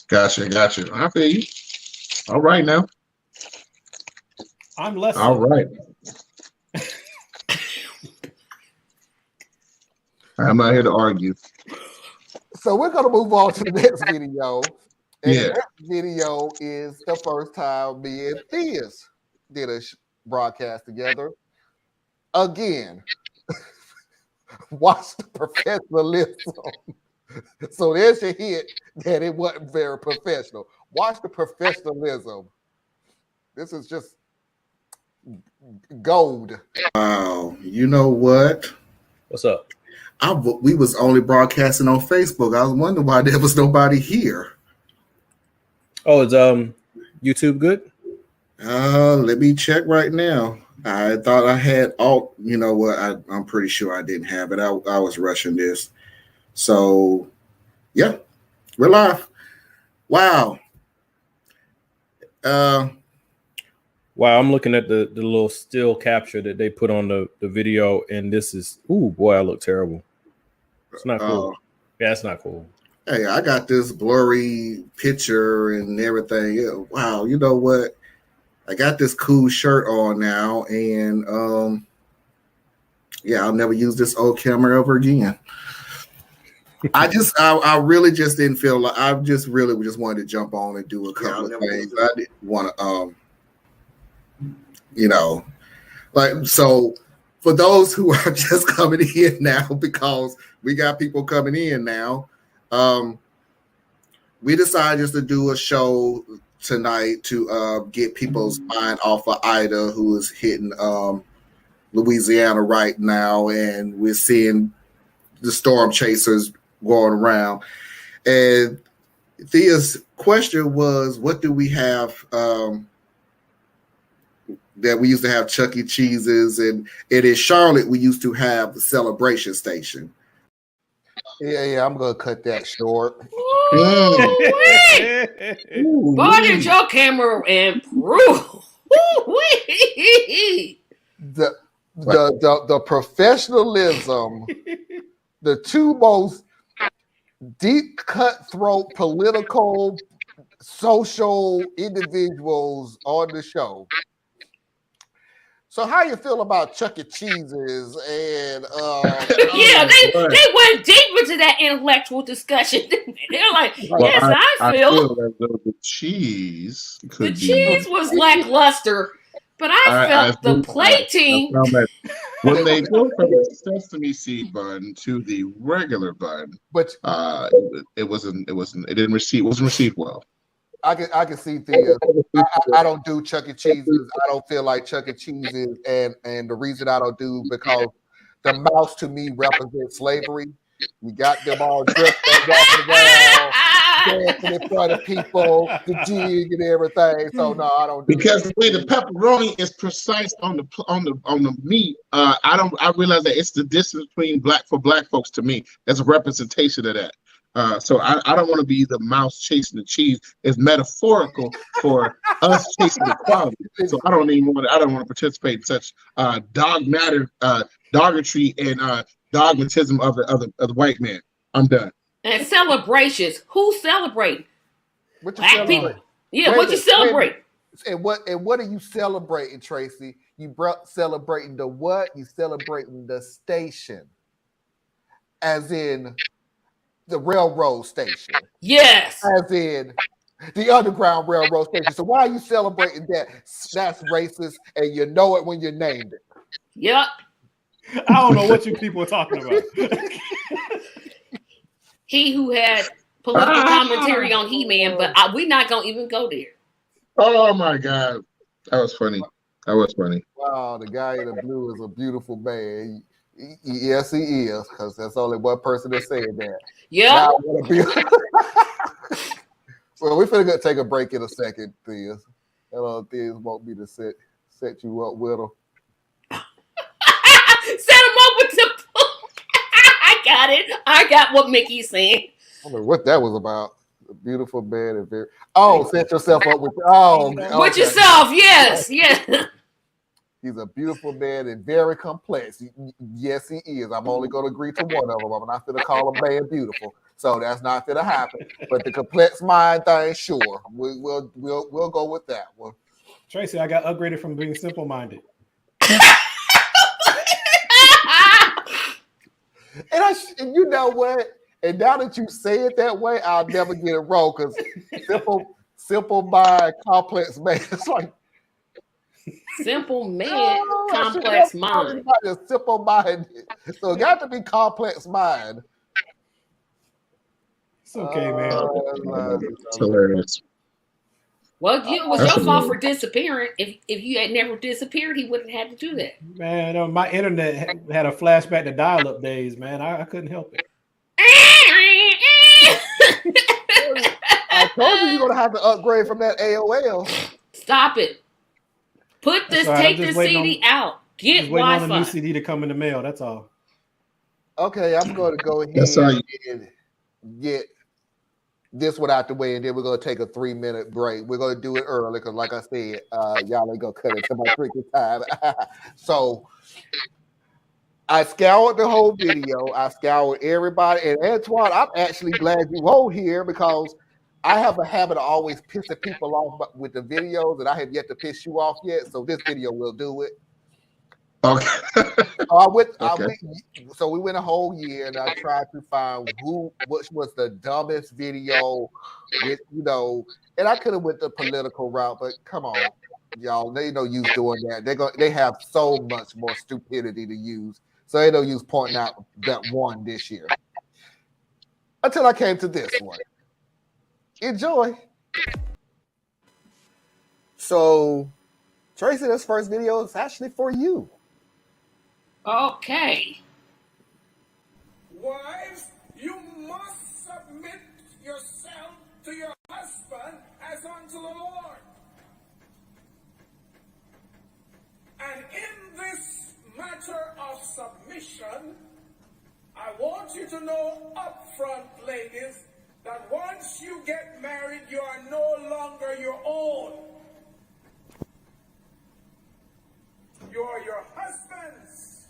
Gotcha. I feel you. All right now. I'm less. All right. I'm not here to argue. So we're gonna move on to the next video. And Yeah. the next video is the first time me and Theus did a broadcast together. Again, watch the professionalism. So there's your hint that it wasn't very professional. Watch the professionalism. This is just gold. Wow, you know what? What's up? We was only broadcasting on Facebook. I was wondering why there was nobody here. Oh, is YouTube good? Let me check right now. I thought I had all. You know what? I'm pretty sure I didn't have it. I was rushing this. So, yeah, we're live. Wow. Wow, I'm looking at the little still capture that they put on the video, and this is boy, I look terrible. It's not cool. Yeah, it's not cool. Hey, I got this blurry picture and everything. Yeah, wow, you know what? I got this cool shirt on now, and yeah, I'll never use this old camera ever again. I really just didn't feel like I just wanted to jump on and do a couple of things. I didn't want to so for those who are just coming in now, because we got people coming in now, we decided just to do a show tonight to get people's mind off of Ida, who is hitting Louisiana right now, and we're seeing the storm chasers going around. And Thea's question was, what do we have that we used to have Chuck E. Cheese's, and in Charlotte we used to have the Celebration Station. Yeah, I'm gonna cut that short. Boy, did your camera improve? The professionalism, the two most deep cutthroat political social individuals on the show. So how you feel about Chuck E. Cheese's and yeah, they went deep into that intellectual discussion. They're like, yes, I feel as though the cheese could cheese was lackluster, but I felt the plating. When they go from the sesame seed bun to the regular bun, but it wasn't received well. I can see things. I don't do Chuck E. Cheese's. I don't feel like Chuck E. Cheese's, and the reason I don't do because the mouse to me represents slavery. We got them all dressed up, walking around, dancing in front of people, the jig and everything. So no, I don't do because the way the pepperoni is precise on the meat. I realize that it's the distance between black folks to me. That's a representation of that. So I don't want to be the mouse chasing the cheese. It's metaphorical for us chasing the quality. So I don't want to participate in such dogmatry and dogmatism of the white man. I'm done. And celebrations. Who's celebrating? What you Black people. Yeah, what you celebrate? And what are you celebrating, Tracy? You celebrating the what? You celebrating the station, as in the railroad station. Yes. As in The Underground Railroad Station. So why are you celebrating that? That's racist, and you know it when you named it. Yep. I don't know what you people are talking about. He who had political commentary on He-Man, but we're not gonna even go there. Oh my God, that was funny. That was funny. Wow, the guy in the blue is a beautiful man. Yes, he is, because there's only one person that said that. Yeah. Well, we're finna take a break in a second, Thea. Hello, Thea want me to set you up with them. Set him up with the. I got it. I got what Mickey's saying. I don't know what that was about. A beautiful man and very. Oh, set yourself up with. Oh, okay. With yourself, yes, yes. He's a beautiful man and very complex. Yes, he is. I'm only going to agree to one of them. I'm not going to call him man beautiful, so that's not going to happen. But the complex mind thing, sure, we'll go with that one. Tracy, I got upgraded from being simple minded. And you know what? And now that you say it that way, I'll never get it wrong because simple mind, complex man. It's like. Simple man, complex mind. Simple mind. So it got to be complex mind. It's okay, man. It's hilarious. Well, it was your fault for disappearing. If you had never disappeared, he wouldn't have had to do that. Man, my internet had a flashback to dial-up days, man. I couldn't help it. I told you you're going to have to upgrade from that AOL. Stop it. Take this CD out. Get just waiting Wi-Fi. on the new CD to come in the mail. That's all. Okay, I'm going to go ahead and get this one out the way, and then we're going to take a 3-minute break. We're going to do it early because, like I said, y'all ain't going to cut it to my drinking time. So I scoured the whole video. I scoured everybody. And Antoine, I'm actually glad you were here because I have a habit of always pissing people off with the videos, and I have yet to piss you off yet. So this video will do it. Okay. So we went a whole year, and I tried to find which was the dumbest video, and I could have went the political route, but come on, y'all, they no use doing that. They have so much more stupidity to use, so they don't use pointing out that one this year. Until I came to this one. Enjoy. So, Tracy, this first video is actually for you. Okay. Wives, you must submit yourself to your husband as unto the Lord. And in this matter of submission, I want you to know up front, ladies, that once you get married, you are no longer your own. You are your husband's.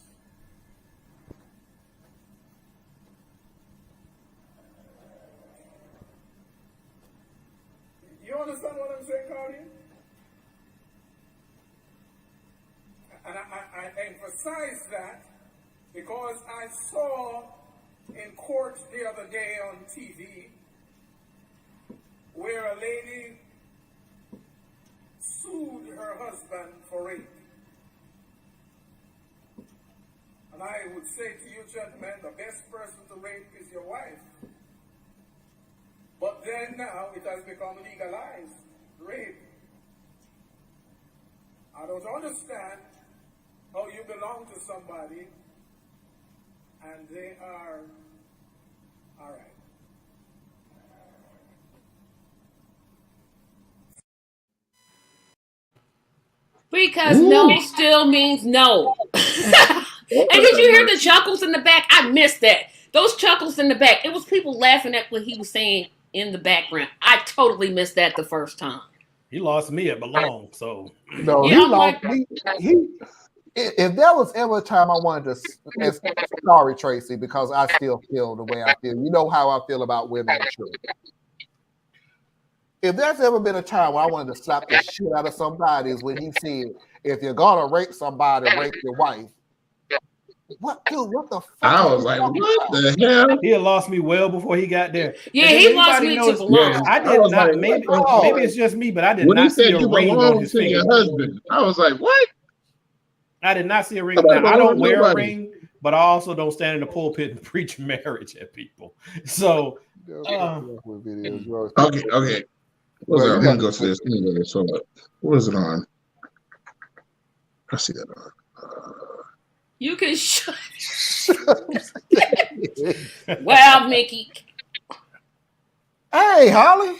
You understand what I'm saying, Cardi? And I emphasize that because I saw in court the other day on TV where a lady sued her husband for rape. And I would say to you, gentlemen, the best person to rape is your wife. But then now it has become legalized, rape. I don't understand how you belong to somebody and they are all right. Because no still means no. And did you hear the chuckles in the back? I missed that. Those chuckles in the back. It was people laughing at what he was saying in the background. I totally missed that the first time. He lost me at Belong, so no, yeah, he lost me. If there was ever a time I wanted to, sorry Tracy, because I still feel the way I feel. You know how I feel about women and children. If there's ever been a time where I wanted to slap the shit out of somebody is when he said, if you're gonna rape somebody, rape your wife. What, dude? What the fuck? I was like, what the hell? He had lost me well before he got there. Yeah, And then he lost anybody me to notice- belong. Yeah, I I did was not. like, Maybe what the maybe fuck? it's just me, but I did When he not see said a you ring on belong his to your finger. husband, I was like, what? I did not see a ring. Nobody Now I belong don't to wear a nobody. ring, but I also don't stand in the pulpit and preach marriage at people. So Videos, Okay. What's Well, up? you Let me got go to this. Let me go to this. Hold up. What is it on? I see that on. You can Well, Mickey. Hey, Holly.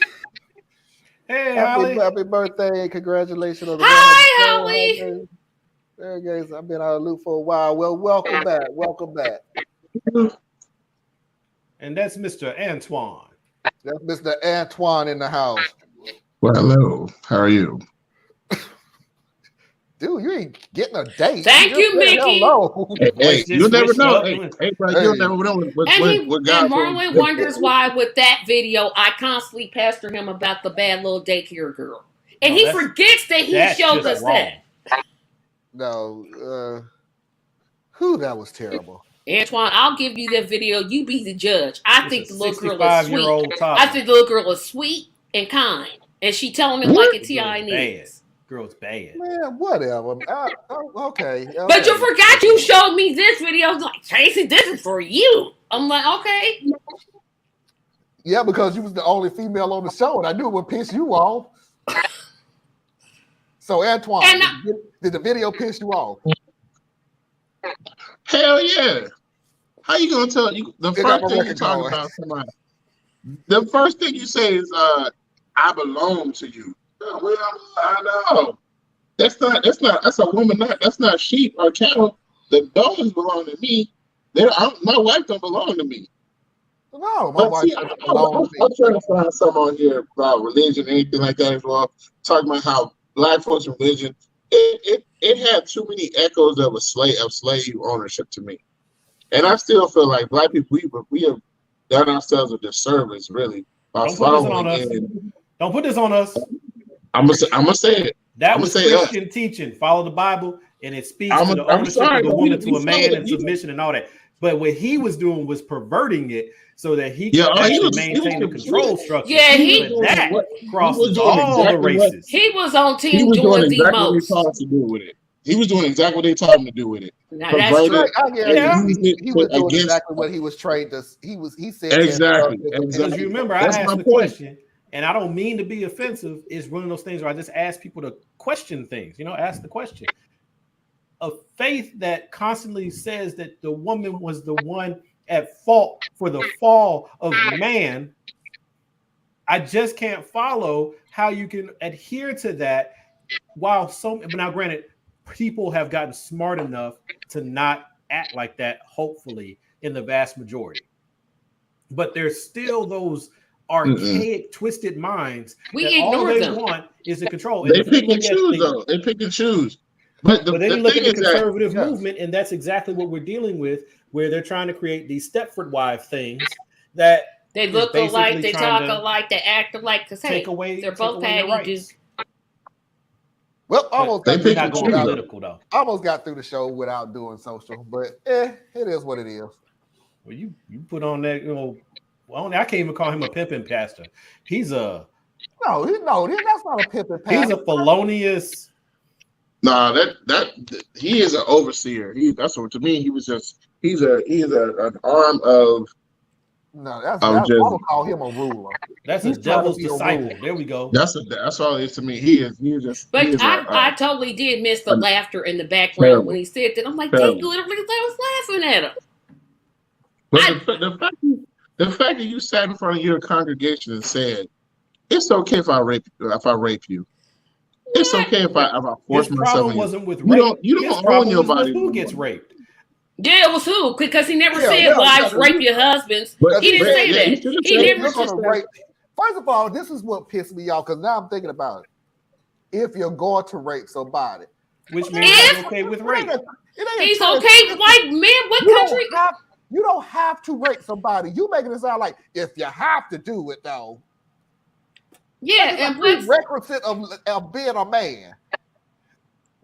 hey, Holly. Happy birthday and congratulations on the Hi, Holly. There you go. I've been out of the loop for a while. Well, welcome back. Welcome back. And that's Mr. Antoine. That's Mr. Antoine in the house. Well, hello. How are you? Dude, you ain't getting a date. Thank you, Mickey. Hello. Hey, just you'll never switched know. up. Hey, bro, you'll never know what And God Marlon wonders why with that video I constantly pester him about the bad little daycare girl. And No, he that's- forgets that he that's showed just us wrong. that. No, who that was terrible. Antoine, I'll give you that video. You be the judge. I think the little girl is sweet. 65-year-old I think the little girl is sweet and kind. And she telling him like a T.I. needs. Girl's bad. Man, whatever. Okay. But you forgot you showed me this video. I was like, Tracy, this is for you. I'm like, okay. Yeah, because you was the only female on the show, and I knew it would piss you off. So, Antoine, did the video piss you off? Hell yeah. How you gonna tell you the first thing you talk about somebody? The first thing you say is I belong to you. Well, I know. That's a woman, that's not sheep or cattle. The dogs belong to me. My wife don't belong to me. No, my wife doesn't belong to me. I'm trying to find something on here about religion, anything like that as well. Talking about how black folks' religion, it had too many echoes of slave ownership to me. And I still feel like black people, we have done ourselves a disservice, really, by following in. Don't put this on us. I'm gonna say it. That was Christian teaching. Follow the Bible, and it speaks to the ownership of the woman to a man and submission and all that. But what he was doing was perverting it so that he could actually maintain the control structure. Yeah, that crosses all the races. He was on team he was doing exactly the what most. they taught him to do with it. He was doing exactly what they taught him to do with it. Now, that's true. He was doing exactly what he was trained to. He said exactly. Because you remember, I asked the question. And I don't mean to be offensive. It's one of those things where I just ask people to question things, ask the question. A faith that constantly says that the woman was the one at fault for the fall of man, I just can't follow how you can adhere to that while but now granted, people have gotten smart enough to not act like that, hopefully, in the vast majority. But there's still those archaic, twisted minds. We that all they them. want is the control. They pick and choose, though. They pick and choose. But then you look at the conservative movement, and that's exactly what we're dealing with, where they're trying to create these Stepford wife things that they look alike, they talk alike, they act alike. Because hey, they're both packages. Well, almost got through the show without doing social, but it is what it is. Well, you put on that, Well, I can't even call him a pimping pastor. He's a no, that's not a pimping pastor. He's a felonious. Nah, that he is an overseer. That's what to me. He's an arm of. No, I would call him a ruler. That's a devil's disciple. There we go. That's all it is to me. He is just. But I totally did miss the laughter in the background when he said that. I'm like, they literally was laughing at him. But the fact that you sat in front of your congregation and said, "It's okay if I rape you. It's okay if I force myself." His problem wasn't with rape. You don't own your body. Who gets raped? Yeah, it was who? Because he never said wives rape your husbands. He didn't say that. He never said. First of all, this is what pissed me off because now I'm thinking about it. If you're going to rape somebody, which means he's okay with rape. He's okay, like man. What country? You don't have to rape somebody. You making it sound like if you have to do it though. Yeah, and what's prerequisite of being a man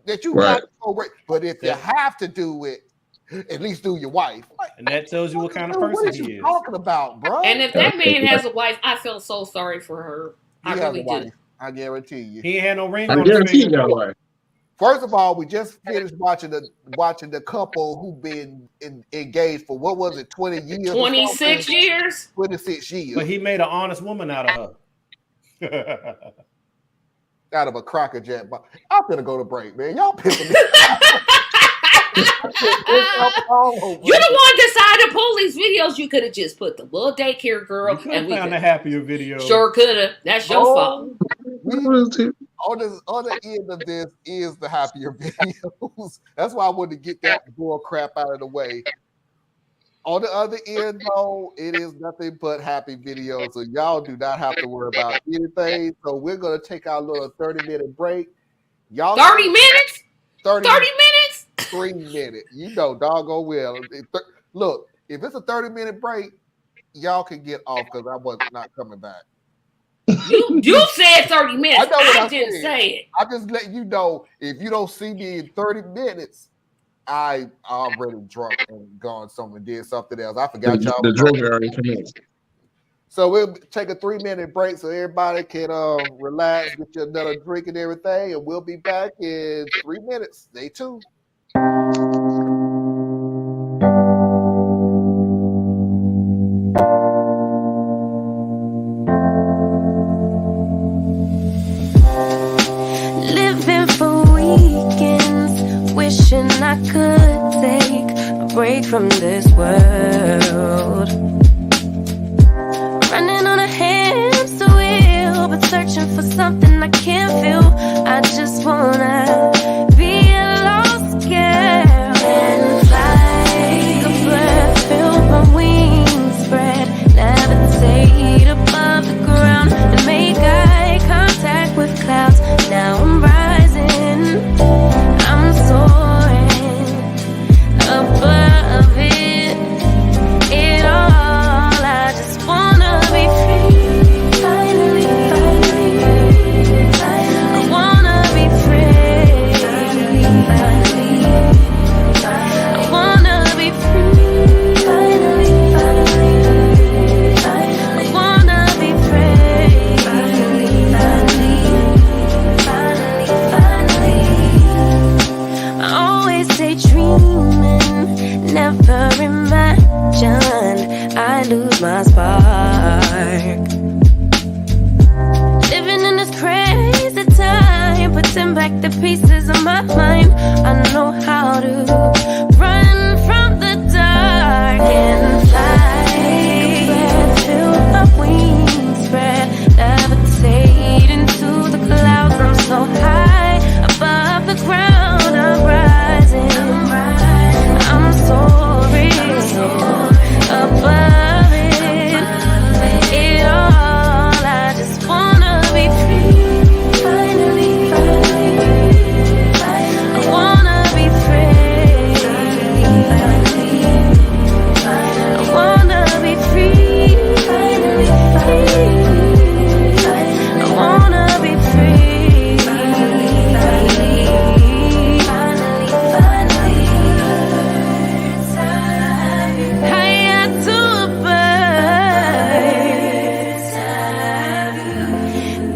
that you got to go rape. But if you have to do it, At least do your wife. Like, And that tells you what kind of dude, person what is he you is. talking about, bro? And if that man has a wife, I feel so sorry for her. I really do. I guarantee you. He ain't had no ring I on his guarantee you finger. got one. First of all, we just finished watching the couple who've been engaged for what was it, 20 years? 26 years? 26 years. But he made an honest woman out of her. Out of a Cracker Jack. I'm gonna go to break, man. Y'all pissing me. You the one decided to pull these videos. You could have just put the little daycare girl and we found a happier video. Sure could have. That's your fault. On the end of this is the happier videos. That's why I wanted to get that bull crap out of the way. On the other end, though, it is nothing but happy videos. So y'all do not have to worry about anything. So we're gonna take our little 30-minute break. Y'all 30 minutes? 30 minutes? 3 minutes. You know, doggone well. Look, if it's a 30-minute break, y'all can get off because I was not coming back. You said 30 minutes. I know what I didn't say it. I just let you know if you don't see me in 30 minutes, I already drunk and gone somewhere and did something else. I forgot y'all. The drug already commenced. So we'll take a 3-minute break so everybody can relax, get you another drink and everything, and we'll be back in 3 minutes. Stay tuned. Living for weekends, wishing I could take a break from this world. Running on a hamster wheel, but searching for something I can't feel. I just wanna be a lost girl and fly. Take a breath, feel my wings spread, levitate above the ground and make eye contact with clouds. Now I'm rising, I'm soaring above it all. I just wanna be free, finally, finally. I wanna be free, finally, finally. I wanna be free, finally, finally. I wanna be free, finally, finally. I always daydreaming, never imagined I lose my spark. Living in this crazy time, putting back the pieces of my mind. I know how to run from the dark and fly. Take a breath, feel my wings spread, levitate into the clouds. I'm so high above the ground. I'm rising, I'm soaring above it all. I just wanna be free, finally, finally. I wanna be free, finally, finally. I wanna be free, finally, finally. I wanna be free, finally, finally, finally. Higher to a bird.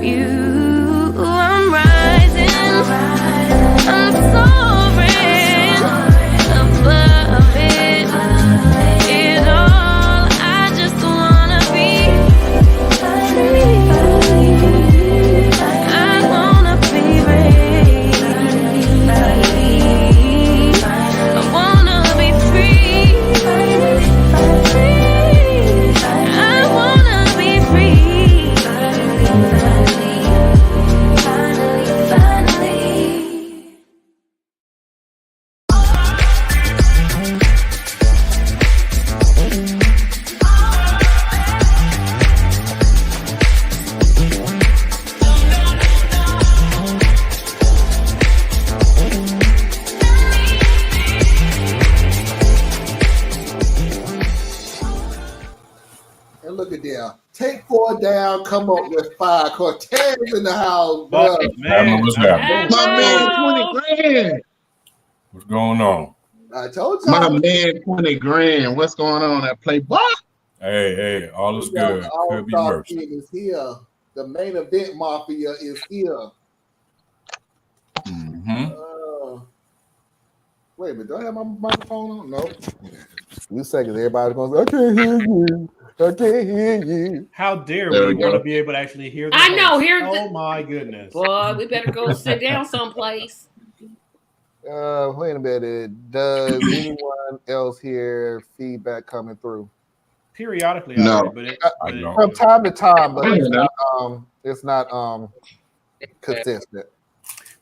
You, I'm rising, I'm soaring above it all. I just wanna be free. I wanna be free. I wanna be free. I wanna be free. Finally. And look at there. Take 4 down, come up with 5. Cortez in the house, bro. Bucket, man. What's happening? My man, 20 grand. What's going on? I told My y'all. man, 20 grand. What's going on at Playboy? Hey, all is good. Could be All-Star worse. Kid is here. The main event mafia is here. Wait a minute, do I have my microphone on? No. Few seconds, everybody's going to say, I can't hear you. I can't hear you. How dare There we we want to go. be able to actually hear the I know. host. Here's Oh my goodness. boy, we better go sit down someplace. Wait a minute. Does anyone else hear feedback coming through? Periodically, No. From time to time, but I hear that. it's not consistent.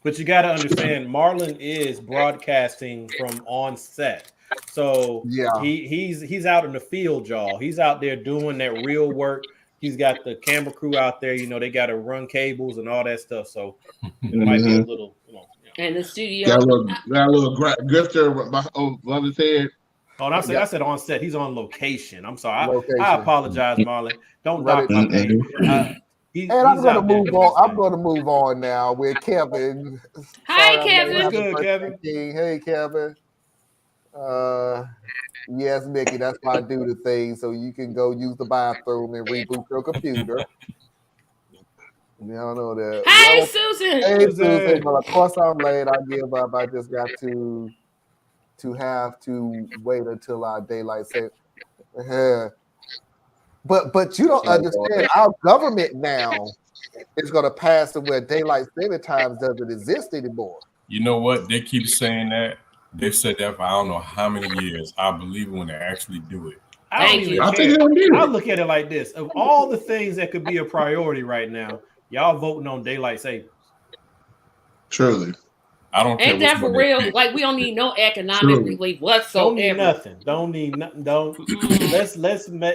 But you got to understand, Marlon is broadcasting from on set, so Yeah. he's out in the field, y'all. He's out there doing that real work. He's got the camera crew out there. You know, they got to run cables and all that stuff. So it might be a little, And the studio. Got a little grifter above his head. Oh, and I said on set. He's on location. I'm sorry. Location. I apologize, Marlon. Don't knock my name. And I'm going to move on. I'm going to move on now with Kevin. Hi, Sorry, Kevin. What's good, Kevin? Hey, Kevin. Yes, Mickey, that's my do the thing. So you can go use the bathroom and reboot your computer. Y'all know that. Hey, Susan. Hey, Susan. Well, of course I'm late. I give up. I just got to have to wait until our daylight saving. But you don't understand. Our government now is going to pass to where daylight saving times doesn't exist anymore. You know what? They keep saying that. They've said that for I don't know how many years. I believe it when they actually do it. I don't even care. I look at it like this: of all the things that could be a priority right now, y'all voting on daylight savings. Truly. I don't care. Ain't that for real? Like, we don't need no economic relief whatsoever. Don't need nothing. Don't need nothing.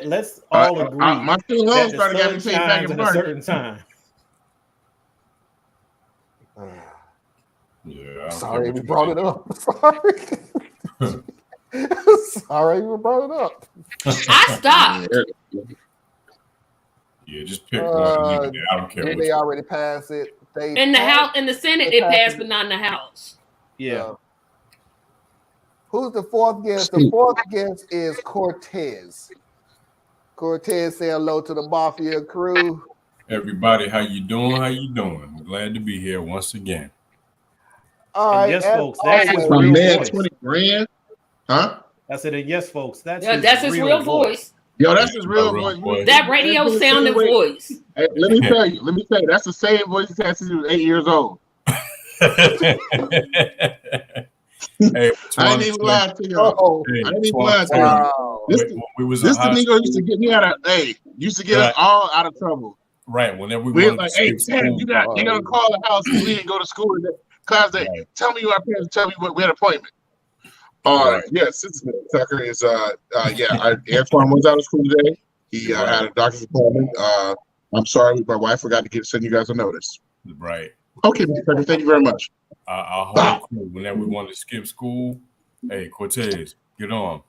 Let's all agree my student loans that probably got the to sun pay back shines in at a March. certain time. Yeah. Sorry we brought it up. Sorry. Sorry we brought it up. I stopped. Yeah, just pick one. I don't care. Did they already pass it? In the House, in the Senate, it passed, but not in the House. Yeah. Who's the fourth guest? The fourth guest is Cortez. Cortez, say hello to the Mafia crew. Everybody, how you doing? How you doing? I'm glad to be here once again. All right, yes, folks, that's his my real man, voice. 20 grand. Huh? I said, yes, folks, that's his real voice. Yo, that's his real voice. That radio sounding voice. Hey, let me tell you, that's the same voice he had since he was 8 years old. Hey, I ain't even lie to y'all. I ain't even lie to y'all. This the nigga used to get me out of used to get us all out of trouble. Right. Whenever we were wanted like, to hey, skip school, you gotta call the house because we didn't go to school. Class day. Right. Tell me our parents. Tell me what we had an appointment. Yes, Tucker is Antoine was out of school today. He had a doctor's appointment. I'm sorry, my wife forgot to send you guys a notice. Right. Okay, Mr. Tucker, thank you very much. Our whole crew, whenever we wanted to skip school, hey, Cortez, get on.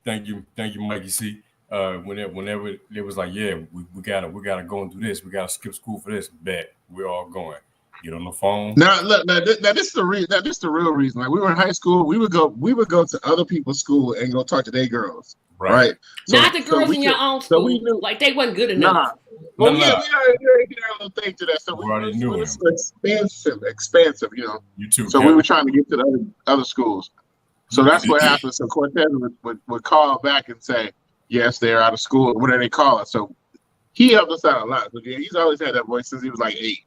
Thank you, Mikey C. Whenever it was like, yeah, we gotta go and do this. We gotta skip school for this. Bet we're all going. Get on the phone. Now, look, this is the reason. This is the real reason. Like we were in high school, we would go to other people's school and go talk to their girls. Right. So, not the girls in your own school. So we knew, like they wasn't good enough. Nah. Well, we already did our little thing to that. So we already knew it was expansive, you know. You too. So we were trying to get to the other schools. So that's what happened. So Cortez would call back and say, yes, they're out of school. What do they call us? So he helped us out a lot. So yeah, he's always had that voice since he was like 8.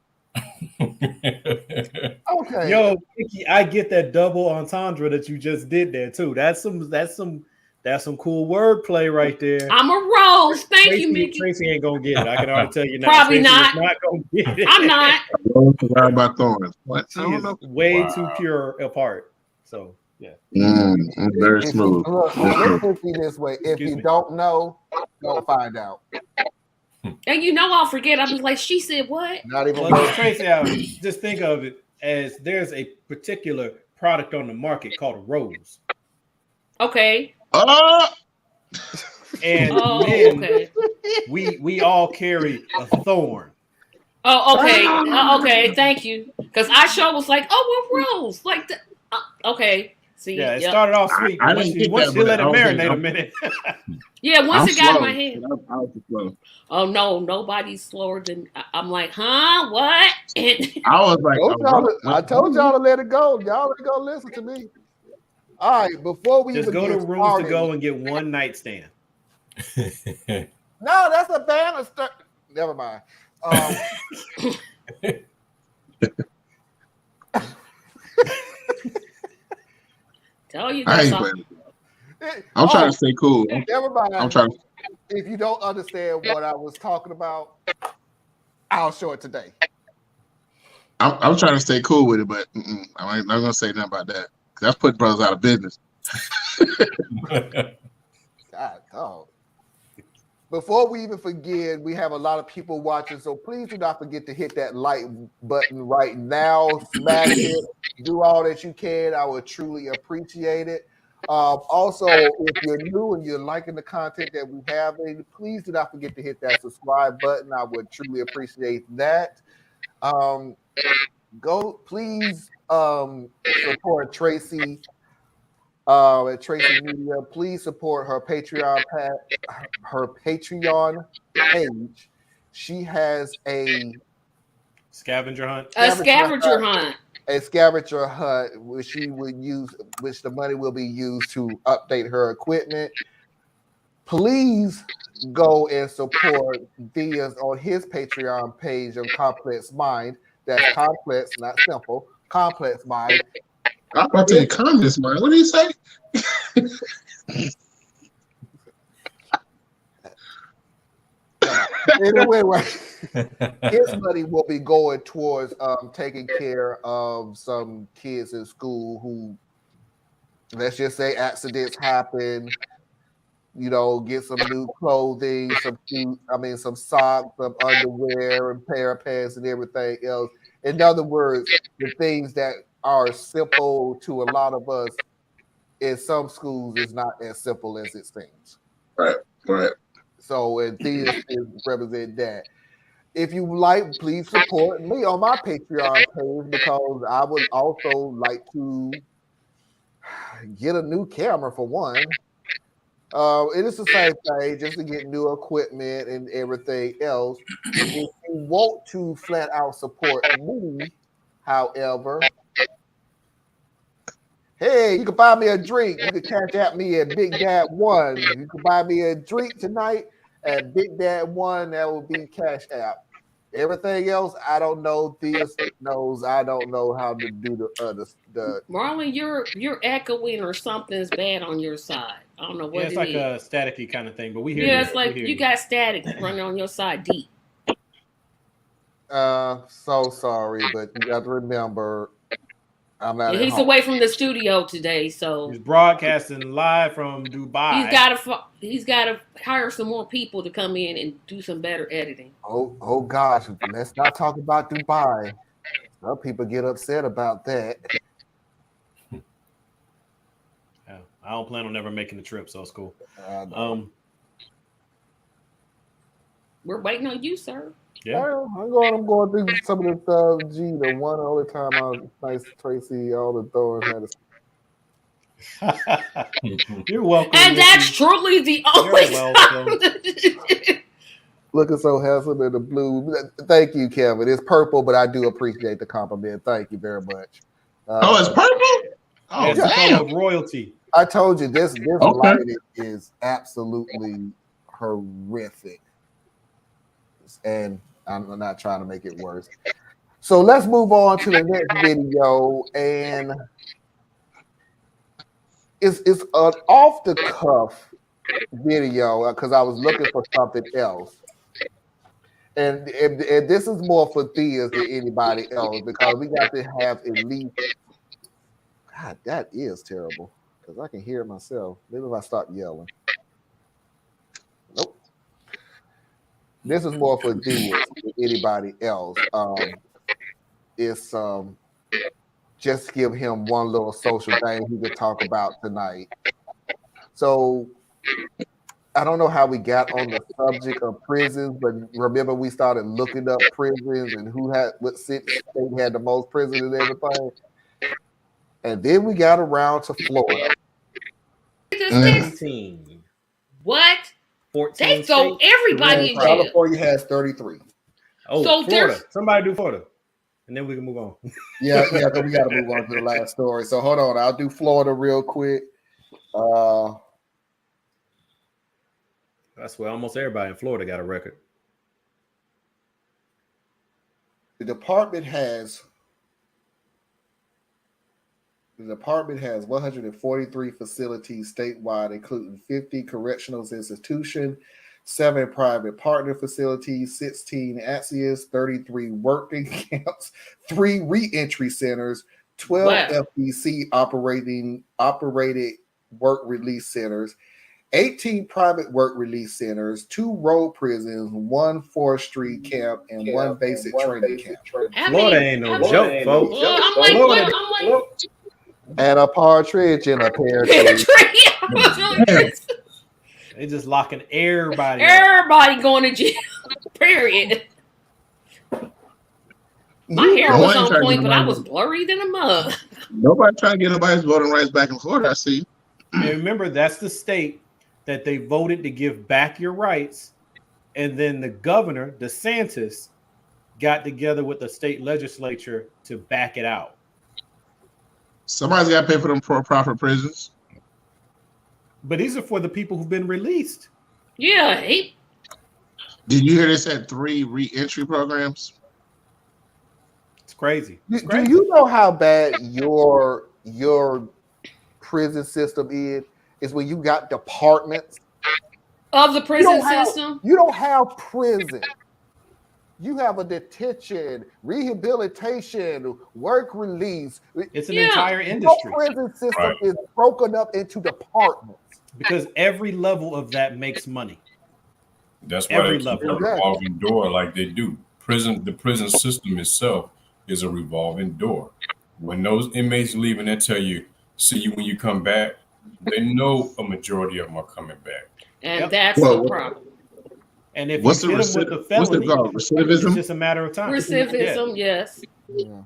Okay. Yo, Mickey, I get that double entendre that you just did there too. That's some cool wordplay right there. I'm a rose. Thank you, Mickey. Tracy ain't gonna get it. I can already tell you now. Probably Tracy not. is not gonna get it. I'm not. About thorns. What? She is way too pure apart. So yeah. Very smooth. Look, let's put it this way: if you don't know, don't find out. And you know I'll forget. I'll be like, she said what? Not even. Well, Tracy, just think of it as there's a particular product on the market called a rose. Okay. And then we all carry a thorn. Oh, okay. Okay, thank you. Because I sure was like, oh, well, rose. Like, okay. See, Yeah, it started off sweet. I Once didn't you, get once that, you but let it I was like, marinate a minute. Yeah, once I'm it got in slow. my head. I was slow. Oh no, nobody's slower than I'm like, huh? What? And I was like, I told y'all to let it go. Y'all ain't gonna listen to me. All right, before we Just even go to get Rooms to started, Go and get one nightstand. no, that's a banister. Never mind. tell you I that's ain't all. playing. I'm trying to stay cool. Never mind. I'm trying. If you don't understand what I was talking about, I'll show it today. I'm trying to stay cool with it, but I'm not gonna say nothing about that. That's putting brothers out of business. God, dog. Before we even forget, we have a lot of people watching, so please do not forget to hit that like button right now. Smash it. Do all that you can. I would truly appreciate it. Also, if you're new and you're liking the content that we have, please do not forget to hit that subscribe button. I would truly appreciate that. Please support Tracy at Tracy Media. Please support her Patreon page. She has a Scavenger hunt. A scavenger hunt. A scavenger hunt, which she would use, which the money will be used to update her equipment. Please go and support Diaz on his Patreon page on Complex Mind. That's complex, not simple. Complex Mind. I'm about to say comments, man. What do you say? Anyway, his money will be going towards taking care of some kids in school who, let's just say, accidents happen. You know, get some new clothing, some socks, some underwear, and pair of pants, and everything else. In other words, the things that are simple to a lot of us in some schools is not as simple as it seems. Right. So, and these represent that. If you like, please support me on my Patreon page because I would also like to get a new camera for one. It is the same thing, just to get new equipment and everything else. If you want to flat out support me, however, hey, you can buy me a drink. You can cash at me at Big Dad One. You can buy me a drink tonight at Big Dad One. That will be Cash App. Everything else, I don't know. Thea knows. I don't know how to do the. Marlon, you're echoing or something's bad on your side. I don't know what it's like a staticky kind of thing, but we hear you. Yeah, it's like you got static running on your side deep. So sorry, but you got to remember, I'm not. He's away from the studio today, so he's broadcasting live from Dubai. He's got to hire some more people to come in and do some better editing. Oh gosh, let's not talk about Dubai. Some people get upset about that. Yeah, I don't plan on never making the trip, so it's cool. We're waiting on you, sir. Yeah, I'm going through some of the stuff. The one only time nice Tracy all the doors had You're welcome. And that's truly the only time. Looking so handsome in the blue. Thank you, Kevin. It's purple, but I do appreciate the compliment. Thank you very much. It's purple? Oh, it's the color of royalty. I told you this lighting is absolutely horrific. And I'm not trying to make it worse. So let's move on to the next video. And it's an off the cuff video because I was looking for something else. And this is more for Thea than anybody else because we got to have at least. God, that is terrible because I can hear it myself. Maybe if I stop yelling. Nope. This is more for Thea than anybody else. It's just give him one little social thing he could talk about tonight. So I don't know how we got on the subject of prisons, but remember we started looking up prisons and what state had the most prisons and everything. And then we got around to Florida. 17. What? 14 They throw states. everybody in jail. California has 33. Oh, So Florida. there's- Somebody do Florida. And then we can move on. Yeah, we got to move on to the last story. So hold on, I'll do Florida real quick. That's where almost everybody in Florida got a record. The department has 143 facilities statewide, including 50 correctional institutions, 7 private partner facilities, 16 AXIS, 33 working camps, 3 reentry centers, 12 FBC operated work release centers, 18 private work release centers, 2 road prisons, 1 forestry camp, and 1 basic training camp. Florida ain't no joke, folks. I'm like, And a partridge in a pear pear tree. tree. They just locking everybody. Everybody going to jail. Period. My hair was on point, but I was blurry than a mug. Nobody trying to get nobody's voting rights back in Florida, I see. And remember, that's the state that they voted to give back your rights. And then the governor, DeSantis, got together with the state legislature to back it out. Somebody's got to pay for them for-profit prisons. But these are for the people who've been released. Yeah. Did you hear they said 3 re-entry programs? It's crazy. Do you know how bad your prison system is when you got departments of the prison system? You don't have prison. You have a detention, rehabilitation, work release. It's an entire industry. The prison system is broken up into departments. Because every level of that makes money. That's why they keep a revolving door like they do. The prison system itself is a revolving door. When those inmates leave and they tell you, see you when you come back, they know a majority of them are coming back. And that's the problem. And if you hit them with the felony, recidivism? It's just a matter of time. Recidivism, yes. Yeah.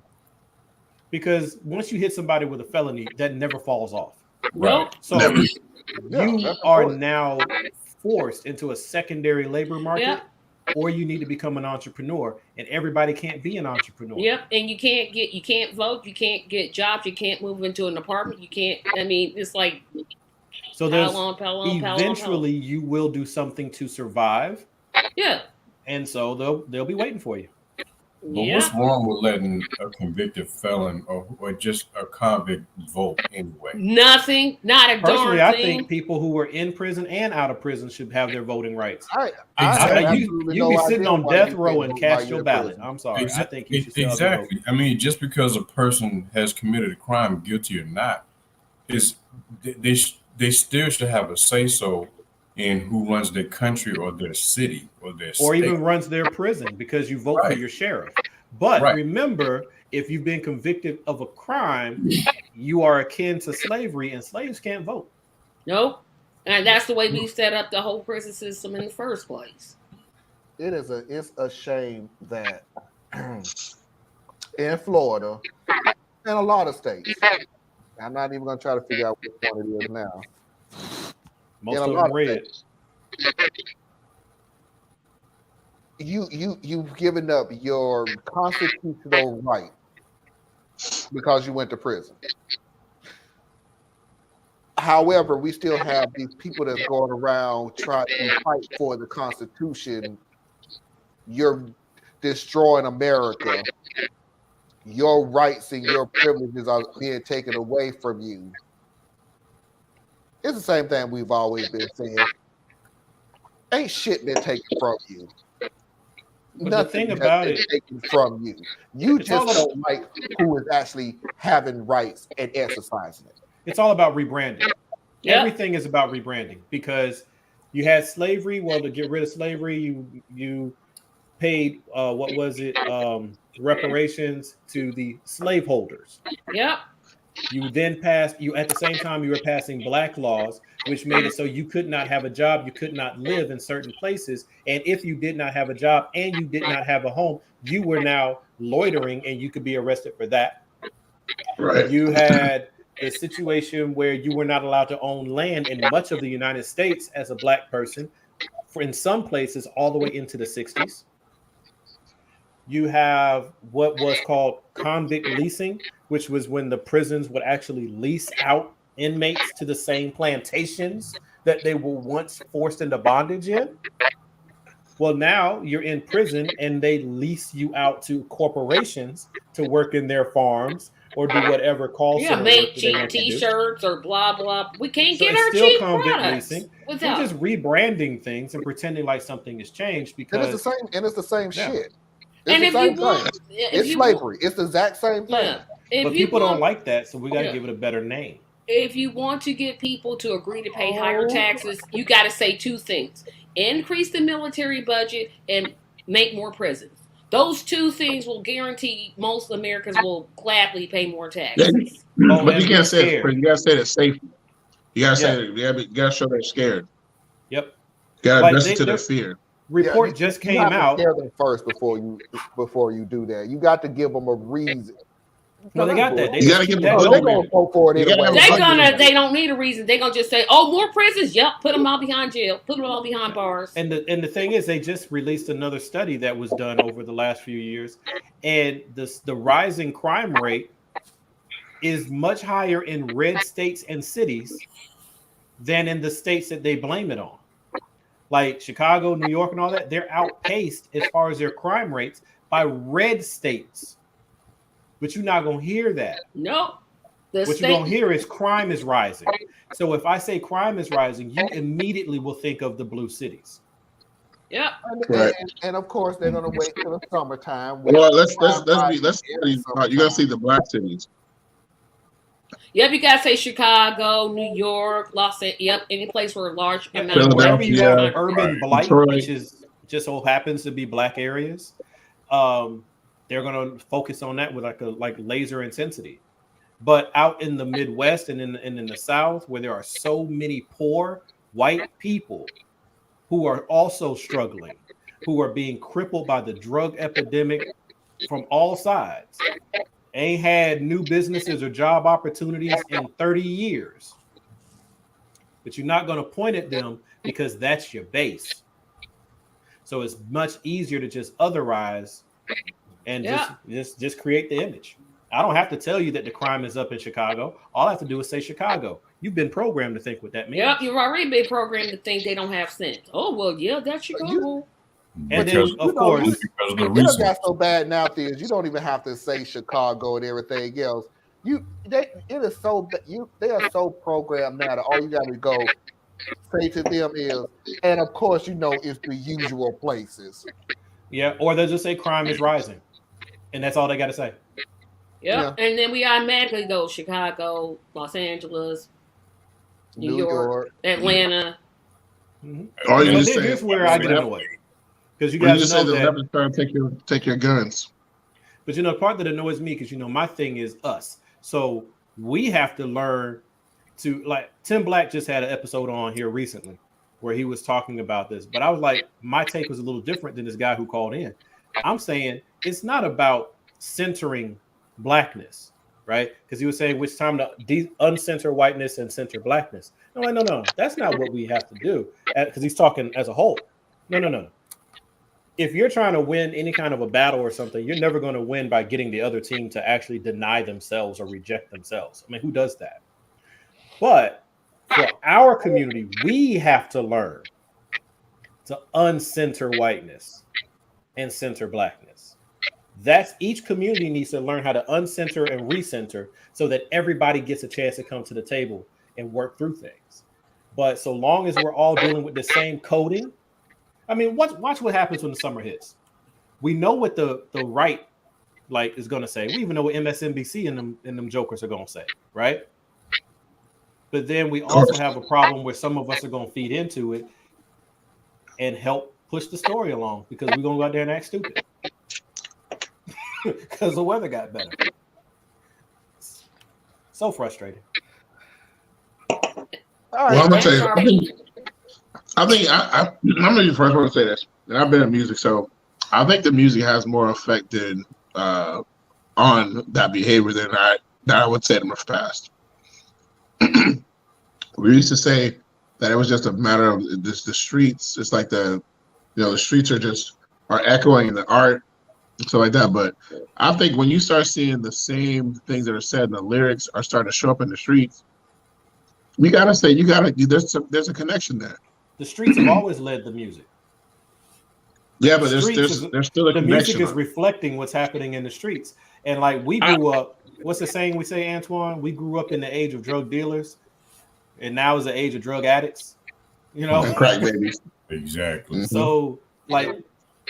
Because once you hit somebody with a felony, that never falls off. Nope. So you are now forced into a secondary labor market, or you need to become an entrepreneur. And everybody can't be an entrepreneur. Yep. And you can't vote, you can't get jobs, you can't move into an apartment, you can't. I mean, it's like so eventually you will do something to survive. Yeah. And so they'll be waiting for you. But what's wrong with letting a convicted felon or just a convict vote anyway? Nothing. Not a Personally, darn I thing. think people who were in prison and out of prison should have their voting rights. Exactly. You be sitting on death row and cast your ballot. I'm sorry. I think you should exactly. I mean, just because a person has committed a crime, guilty or not, they still should have a say-so in who runs their country or their city or their state. Or even runs their prison because you vote for your sheriff. But remember, if you've been convicted of a crime, you are akin to slavery, and slaves can't vote. Nope. And that's the way we set up the whole prison system in the first place. It's a shame that in Florida and a lot of states, I'm not even going to try to figure out which one it is now. Most of them red. You've given up your constitutional right because you went to prison. However, we still have these people that's going around trying to fight for the Constitution. You're destroying America. Your rights and your privileges are being taken away from you. It's the same thing we've always been saying. Ain't shit been taken from you. But Nothing the thing about has been taken from you. You just don't like who is actually having rights and exercising it. It's all about rebranding. Everything is about rebranding because you had slavery. Well, to get rid of slavery, you paid what was it? Reparations to the slaveholders. Yep. You then passed. At the same time you were passing black laws, which made it so you could not have a job, you could not live in certain places, and if you did not have a job and you did not have a home, you were now loitering, and you could be arrested for that. Right. You had the situation where you were not allowed to own land in much of the United States as a black person, for in some places all the way into the 60s. You have what was called convict leasing, which was when the prisons would actually lease out inmates to the same plantations that they were once forced into bondage in. Well, now you're in prison and they lease you out to corporations to work in their farms or do whatever call center make work that they cheap want to do. T-shirts or blah blah. We can't So get it's our still cheap convict products leasing. without. We're just rebranding things and pretending like something has changed And because it's the same Yeah. shit. It's And the if same you want, thing. if It's you slavery. It's the exact same thing. yeah, if but you people want, don't like that, so we got to Yeah. give it a better name. if you want to get people to agree to pay higher taxes, you got to say two things: increase the military budget and make more prisons. Those two things will guarantee most Americans will gladly pay more taxes. Oh, But and you be can't say it's, scared. you gotta say that safety. You gotta Yeah. say that, you gotta show they're scared. Yep. You gotta Like, address they- it to their they're- fear. Report you- just you came have to out. scare them first before you do that. You got to give them a reason. No, they got that. They You just gotta keep give that them Oh, going. they're gonna go for it You gotta anyway. have a budget. They don't need a reason. They're gonna just say, "Oh, more prisons. Yep, put them all behind jail. Put them all behind bars." And the thing is, they just released another study that was done over the last few years, and the rising crime rate is much higher in red states and cities than in the states that they blame it on. Like Chicago, New York, and all that, they're outpaced as far as their crime rates by red states. But you're not gonna hear that. Nope. What you're gonna hear is crime is rising. So if I say crime is rising, you immediately will think of the blue cities. Yep. Right. And of course they're gonna wait till the summertime. Well, let's you gotta see the black cities. Yep, you gotta say Chicago, New York, Los Angeles. Yep, any place where a large amount of Wherever you Philadelphia, have urban blight, Detroit. which is just so happens to be black areas, they're gonna focus on that with like laser intensity. But out in the Midwest and in the South, where there are so many poor white people who are also struggling, who are being crippled by the drug epidemic from all sides, ain't had new businesses or job opportunities in 30 years. But you're not going to point at them because that's your base. So it's much easier to just otherize and just create the image. I don't have to tell you that the crime is up in Chicago. All I have to do is say Chicago. You've been programmed to think what that means. Yep, you've already been programmed to think they don't have sense. Oh well, yeah, that's Chicago. And then, of course, because of the It reason. got so bad now, Theus, you don't even have to say Chicago and everything else. They are so programmed now that all you got to go say to them is, and of course, it's the usual places. Yeah, or they'll just say crime is rising, and that's all they got to say. Yep. And then we automatically go Chicago, Los Angeles, New York, Atlanta. Mm-hmm. Or you So just say, here's where I get annoyed, because you guys know the that. left is trying to take your guns. But the part that annoys me, because my thing is us. So we have to learn to, like, Tim Black just had an episode on here recently where he was talking about this. But I was like, my take was a little different than this guy who called in. I'm saying it's not about centering blackness, right? Because he was saying which time to uncenter whiteness and center blackness. I'm like, no, that's not what we have to do. Because he's talking as a whole. No. If you're trying to win any kind of a battle or something, you're never going to win by getting the other team to actually deny themselves or reject themselves. I mean, who does that? But for our community, we have to learn to uncenter whiteness and center blackness. That's each community needs to learn how to uncenter and recenter so that everybody gets a chance to come to the table and work through things. But so long as we're all dealing with the same coding, I mean, watch what happens when the summer hits. We know what the right is going to say. We even know what MSNBC and them jokers are going to say, right? But then we also have a problem where some of us are going to feed into it and help push the story along because we're going to go out there and act stupid because the weather got better. So frustrating. All Well, I'm right, gonna tell you. I'm gonna be the first one to say this. And I've been in music, so I think the music has more effect on that behavior than that I would say move fast. We used to say that it was just a matter of the streets. It's like the streets are echoing the art and stuff like that. But I think when you start seeing the same things that are said in the lyrics are starting to show up in the streets, there's a connection there. The streets have always led the music. Yeah, but there's still a the connection. Music is reflecting what's happening in the streets. And like we grew up, what's the saying we say, Antoine? We grew up in the age of drug dealers, and now is the age of drug addicts. And crack babies. Exactly. So like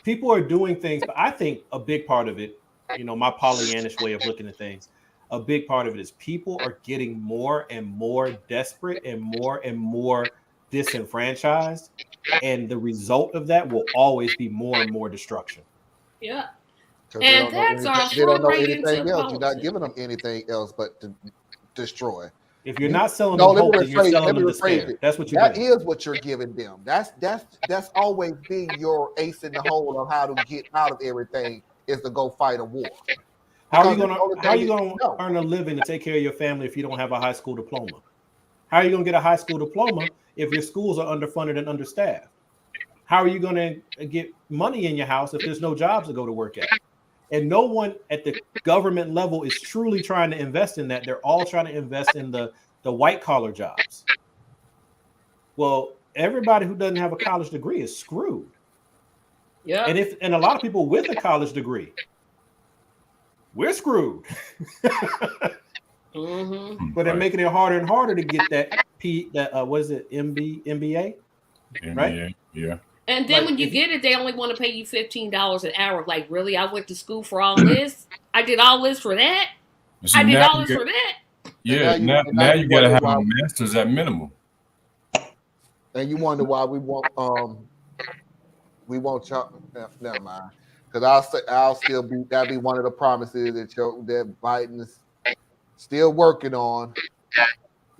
people are doing things, but I think a big part of it, my Pollyannish way of looking at things, a big part of it is people are getting more and more desperate and more disenfranchised. And the result of that will always be more and more destruction. Yeah. And that's our they don't know anything else. You're not giving them anything else but to destroy. If you're not selling them hope, then you're selling them despair. That's what you're doing. That is what you're giving them. That's always been your ace in the hole of how to get out of everything is to go fight a war. How are you gonna earn a living to take care of your family if you don't have a high school diploma? How are you gonna get a high school diploma if your schools are underfunded and understaffed? How are you gonna get money in your house if there's no jobs to go to work at? And no one at the government level is truly trying to invest in that. They're all trying to invest in the white collar jobs. Well, everybody who doesn't have a college degree is screwed. Yeah. And a lot of people with a college degree, we're screwed. Mm-hmm. But they're making it harder and harder to get that MBA? Right? Yeah. And then when you get it, they only want to pay you $15 an hour. Like, really? I went to school for all this? I did all this for that? See, I did all this for that? Yeah, now you gotta have a master's at minimum. And you wonder why we won't never mind. Because I'll still be that'll be one of the promises that Biden is still working on,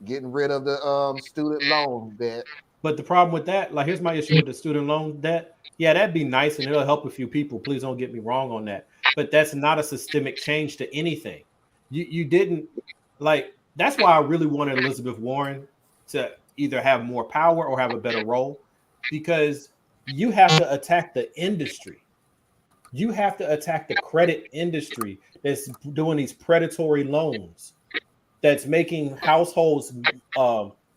getting rid of the student loan debt. But the problem with that, like, here's my issue with the student loan debt. Yeah, that'd be nice and it'll help a few people. Please don't get me wrong on that. But that's not a systemic change to anything. You didn't, like, that's why I really wanted Elizabeth Warren to either have more power or have a better role, because you have to attack the industry. You have to attack the credit industry that's doing these predatory loans, that's making households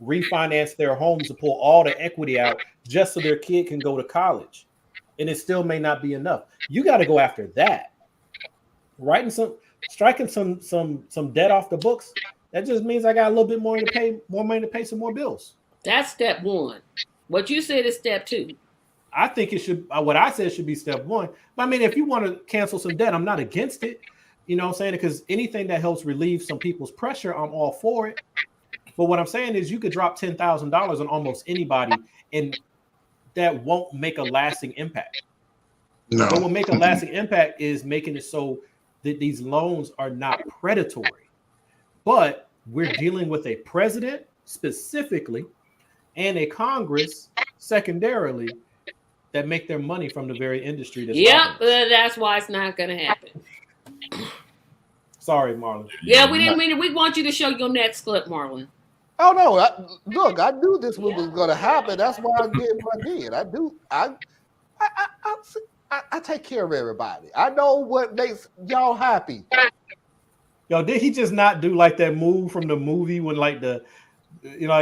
refinance their homes to pull all the equity out just so their kid can go to college, and it still may not be enough. You got to go after that. Striking some debt off the books. That just means I got a little bit more money to pay some more bills. That's step one. What you said is step two. I think it should. What I said should be step one. But I mean, if you want to cancel some debt, I'm not against it. You know what I'm saying? Because anything that helps relieve some people's pressure, I'm all for it. But what I'm saying is you could drop $10,000 on almost anybody, and that won't make a lasting impact. No. What will make a lasting impact is making it so that these loans are not predatory. But we're dealing with a president specifically and a Congress secondarily that make their money from the very industry. That's why it's not going to happen. Sorry, Marlon. Yeah, we didn't mean it. We want you to show your next clip, Marlon. Oh no! I knew this was going to happen. That's why I did what I did. I take care of everybody. I know what makes y'all happy. Yo, did he just not do like that move from the movie when, like, I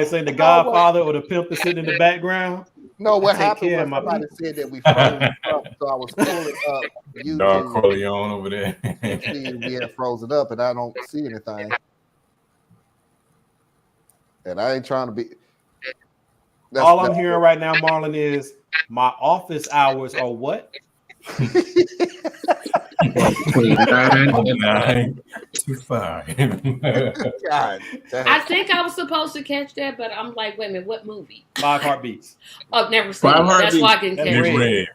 say the Godfather or the pimp is sitting in the background? No, what happened was somebody said that we froze up, so I was pulling up YouTube. Don Corleone over there. We had frozen up, and I don't see anything. And I ain't trying to be. All I'm hearing right now, Marlon, is my office hours are what? 9 to 5. God, I think I was supposed to catch that, but I'm like, wait a minute, what movie? 5 Heartbeats. Oh, never seen it. That's why I didn't catch Big it. Red.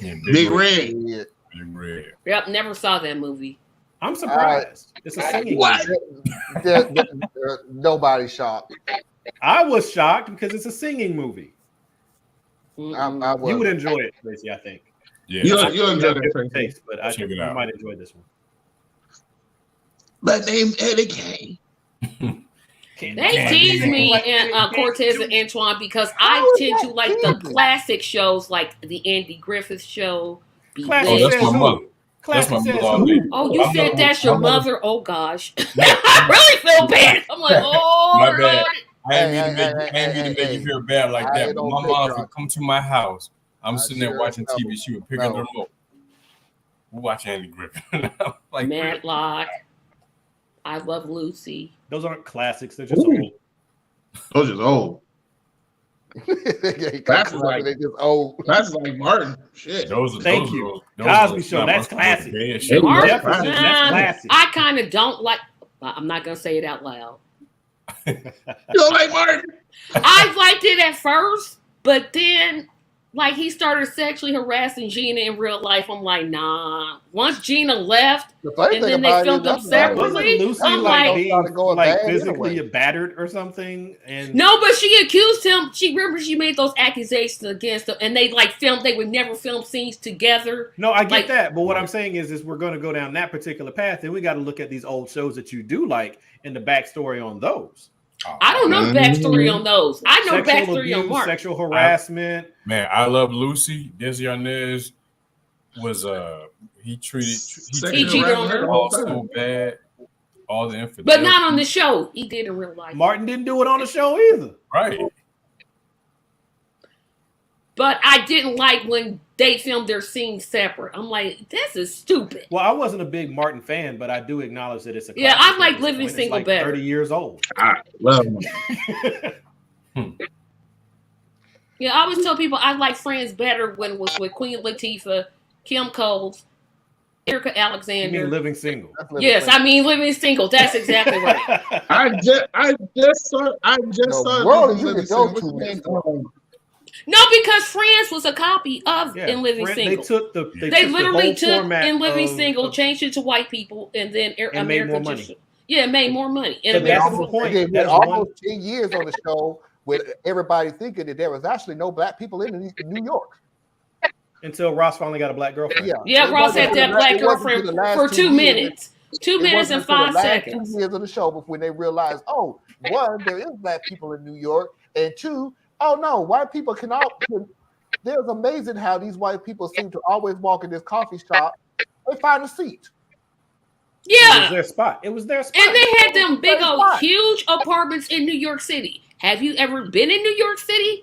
Yeah, Big Red. Big Red. Yep, never saw that movie. I'm surprised. It's a singing. Nobody's shocked. I was shocked because it's a singing movie. You would enjoy it, Tracy, I think. Yeah, you'll enjoy that taste, but I might enjoy this one. My name Eddie Kane. They tease me and Cortez and Antoine because I tend to like the classic shows like the Andy Griffith Show. Classic that's says my who? mother. Classic That's my says mother all who? day. Oh, you My said mother- that's your my mother- mother? Oh gosh. I really feel bad. I'm like, oh My bad. Lord. I ain't mean to make you feel bad like I that. ain't But no my mom patriarch. would come to my house. I'm sitting there sure watching no. TV. She would pick up the No. remote. We watch Andy Griffith. I'm like, Matlock. I Love Lucy. Those aren't classics. They're just Ooh. old. Those is old. That's like they just old. That's like Martin. Shit. those are Thank those you. Are, those Cosby are Show, not that's my classic. bad shit. Martin? Jefferson, that's Nah, classic. I kind of don't like. I'm not gonna say it out loud. You don't like Martin? I liked it at first, but then like he started sexually harassing Gina in real life. I'm like, nah. Once Gina left, The funny and thing then they about it filmed is them that's about it. Wasn't separately. Lucy I'm like like, being started going like bad physically anyway. battered or something? And no, but she accused him. She made those accusations against him, and they like filmed. They would never film scenes together. no, I get like- that. But what I'm saying is we're going to go down that particular path, and we got to look at these old shows that you do like and the backstory on those. I don't know the backstory on those. I know Sexual backstory on abuse, Mark. sexual harassment. Man, I Love Lucy. Desi Arnaz was he cheated on her. all so bad. All the infidelity. But not on the show. He did in real life. Martin didn't do it on the show either. Right. But I didn't like when they filmed their scenes separate. I'm like, this is stupid. Well, I wasn't a big Martin fan, but I do acknowledge that it's a Yeah, classic I like at this Living point. It's Single like better. 30 years old. I love him. Yeah, I always tell people I like Friends better when it was with Queen Latifah, Kim Coles, Erica You mean Alexander. living single? That's living Yes, single. I mean Living Single. That's exactly right. I just saw The world you could go to What's his is- name? No, because Friends was a copy of Yeah, In Living Friend- Single. They took the They literally the whole took format In Living of- Single, of- changed it to white people, and then And made more money. it made more money. And So that's America the point. They did That's almost 10 years on the show with everybody thinking that there was actually no black people in New York. until Ross finally got a black girlfriend. Yeah, It Ross wasn't had until that the- black it wasn't girlfriend until the last for 2 years- minutes. 2 it minutes and wasn't until 5 the last seconds. 2 years of the show before they realized, oh, one, there is black people in New York, and two, oh no, white people can all. There's amazing how these white people seem to always walk in this coffee shop and find a seat. It Yeah. was their spot. It was their spot. And they had them big That's old fine. huge apartments in New York City. Have you ever been in New York City?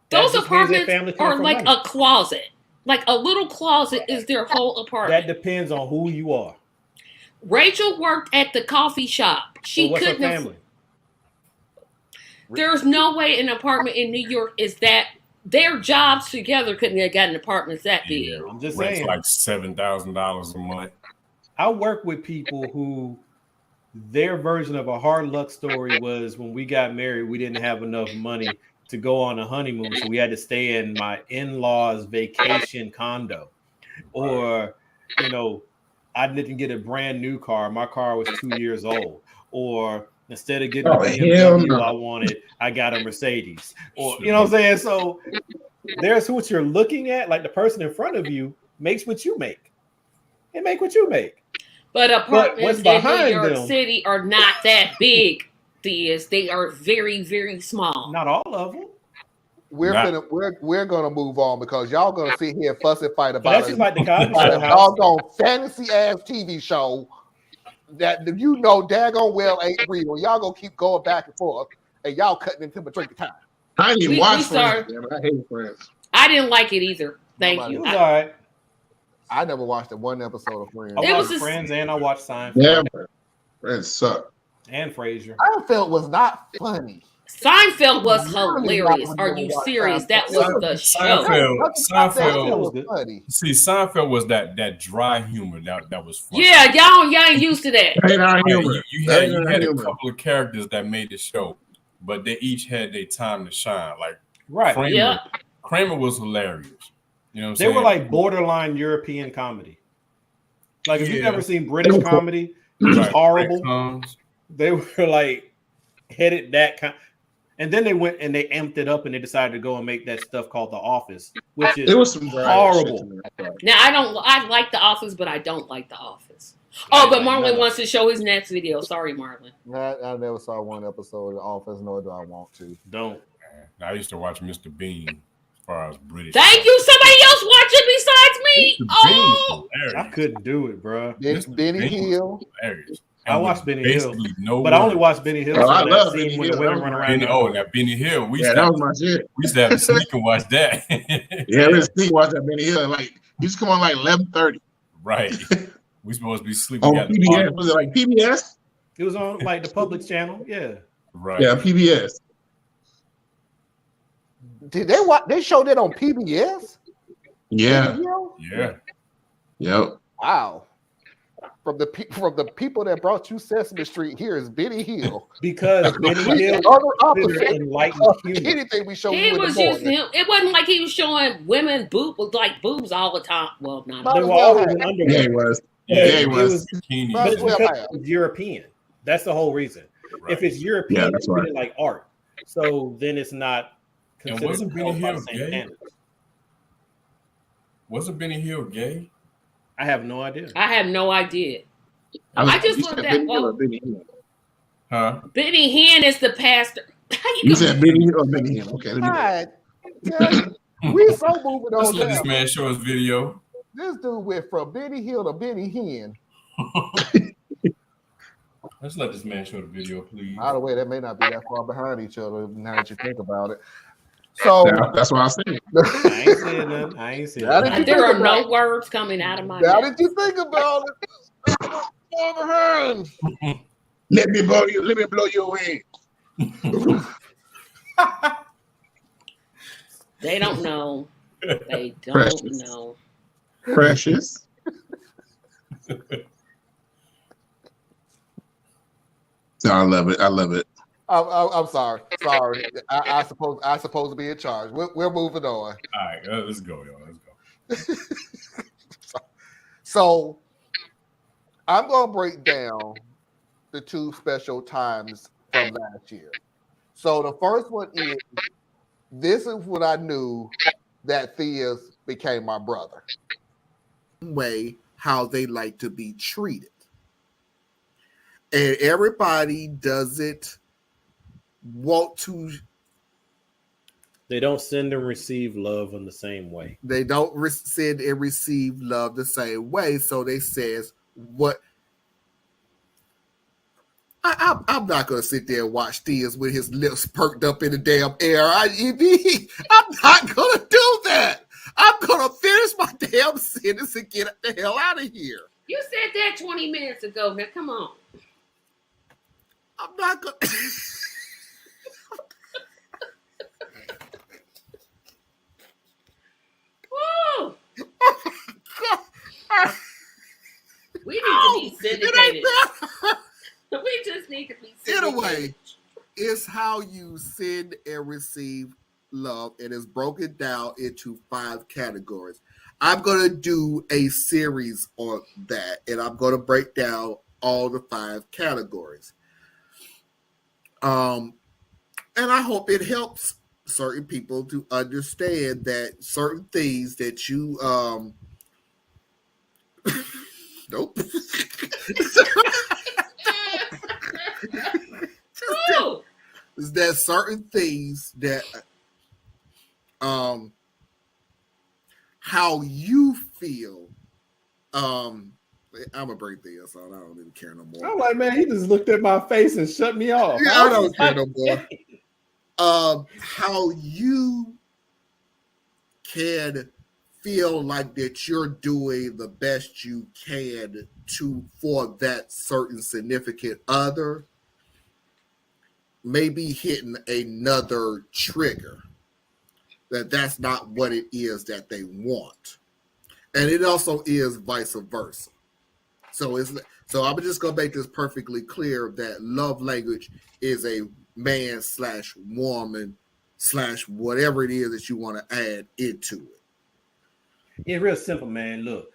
That Those just means their apartments family come are from like money. a closet. Like a little closet is their whole apartment. That depends on who you are. Rachel worked at the coffee shop. She But what's her couldn't have, family? there's no way an apartment in New York is that their jobs together couldn't have gotten apartments that big. Yeah, I'm just rent's saying. like $7,000 a month. I work with people who their version of a hard luck story was when we got married, we didn't have enough money to go on a honeymoon, so we had to stay in my in-laws' vacation condo. Or, you know, I didn't get a brand new car. My car was 2 years old. Or instead of getting a Oh, hell BMW no. I wanted, I got a Mercedes. Or, you know what I'm saying? So there's what you're looking at. Like the person in front of you makes what you make. They make what you make. But what's apartments in behind New York them? City are not that big. They are very, very small. Not all of them. We're gonna move on because y'all gonna sit here and fuss and fight But about that's just like the Cosby about Show a house. doggone fantasy ass TV show that you know daggone well ain't real. Y'all gonna keep going back and forth, and y'all cutting into my drink of time. I didn't even We watch started- Friends. Man, I hate Friends. I didn't like it either. Thank Nobody It you. was all right. I never watched one episode of Friends. I It was watched a- Friends and I watched Seinfeld Yeah, Friends suck. and Frasier. Seinfeld was not funny. Seinfeld was Really hilarious. not Are gonna you watch serious? Seinfeld. That was the show. Seinfeld was funny. See, Seinfeld was that dry humor that was funny. Yeah, y'all ain't used to that. Hate our Right, humor. you Hate had our a humor. couple of characters that made the show, but they each had their time to shine. Like Right. Kramer, Yeah. Kramer was hilarious. You know what I'm They saying? were like borderline European comedy. Like if you've Yeah. never seen British comedy, which is Right, horrible, sitcoms. they were like headed that kind. And then they went and they amped it up and they decided to go and make that stuff called The Office, which is It was some dry horrible. shit to me, I thought. Now I like The Office, but I don't like The Office. Oh, but Marlon wants to show his next video. Sorry, Marlon. I never saw one episode of The Office, nor do I want to. Don't. I used to watch Mr. Bean as far as British. Thank you. Somebody else watching besides me. Oh, I couldn't do it, bro. Benny Hill. Hilarious. I watched Benny Hill, no but I only watched Benny Hill. Oh, I so love that Benny scene when Hill. the women run around. That Benny Hill. That was my shit. We used to have to sneak and watch that. Yeah, we sneak watch that Benny Hill. Like he used to come on like 11:30. Right. We supposed to be sleeping. On PBS. Was it like PBS? It was on like the public channel. Yeah. Right. Yeah, PBS. Did they watch? They showed it on PBS. Yeah. Yeah. Yep. Wow. From the people that brought you Sesame Street, here is Benny Hill. Because Benny Hill enlightened humor. Anything we show he you was in the just morning. him. It wasn't like he was showing women boobs all the time. Well, not They all. were always in underwear. Yeah, he was. Yeah, Yeah, he It was. Bikini. But it's Well, because it's European. That's the whole reason. Right. If it's European, Yeah, it's that's right. treated like art. So then it's not And considered wasn't Benny by the Hill same gay? standards. Wasn't Benny Hill gay? I have no idea. I have no idea. I just you looked said at- Benny Hill well- or Benny Hill? Huh? Benny Hinn is the pastor. How You said Benny Hill or Benny Hill? Okay, let me. God, yeah, we so moving Let's on let this down. man show his video. This dude went from Benny Hill to Benny Hinn. Let's let this man show the video, please. By the way, that may not be that far behind each other now that you think about it. So That's what I said. I ain't saying nothing. I ain't saying Now nothing. that you There think are about no words coming out of my Now mouth. that you think about it, far behind. Let me blow you. Let me blow you away. They don't know. They don't Precious. know. Precious. So I love it. I love it. I'm sorry. Sorry. I supposed to be in charge. We're moving on. All right, let's go, y'all. Let's go. So I'm gonna break down the two special times from last year. So the first one is this is when I knew that Theus became my brother. Way how they like to be treated. And everybody doesn't want to. They don't send and receive love in the same way. They don't send and receive love the same way. So they says what. I'm not gonna sit there and watch Theus with his lips perked up in the damn air. I'm not gonna do that. I'm gonna finish my damn sentence and get the hell out of here. You said that 20 minutes ago. Now, come on. I'm not gonna. Woo! We need to be syndicated. We just need to be syndicated. Anyway, it's how you send and receive love, and it's broken down into 5 categories. I'm going to do a series on that, and I'm going to break down all the 5 categories. And I hope it helps certain people to understand that certain things that you nope. Woo! Is that certain things that how you feel I'm gonna break this on. I don't even care no more. I'm like, man, he just looked at my face and shut me off. Yeah, I don't care no more. How you can feel like that you're doing the best you can for that certain significant other, maybe hitting another trigger that's not what it is that they want, and it also is vice versa. So I'm just gonna make this perfectly clear that love language is a man / woman / whatever it is that you want to add into it. It's real simple, man. Look,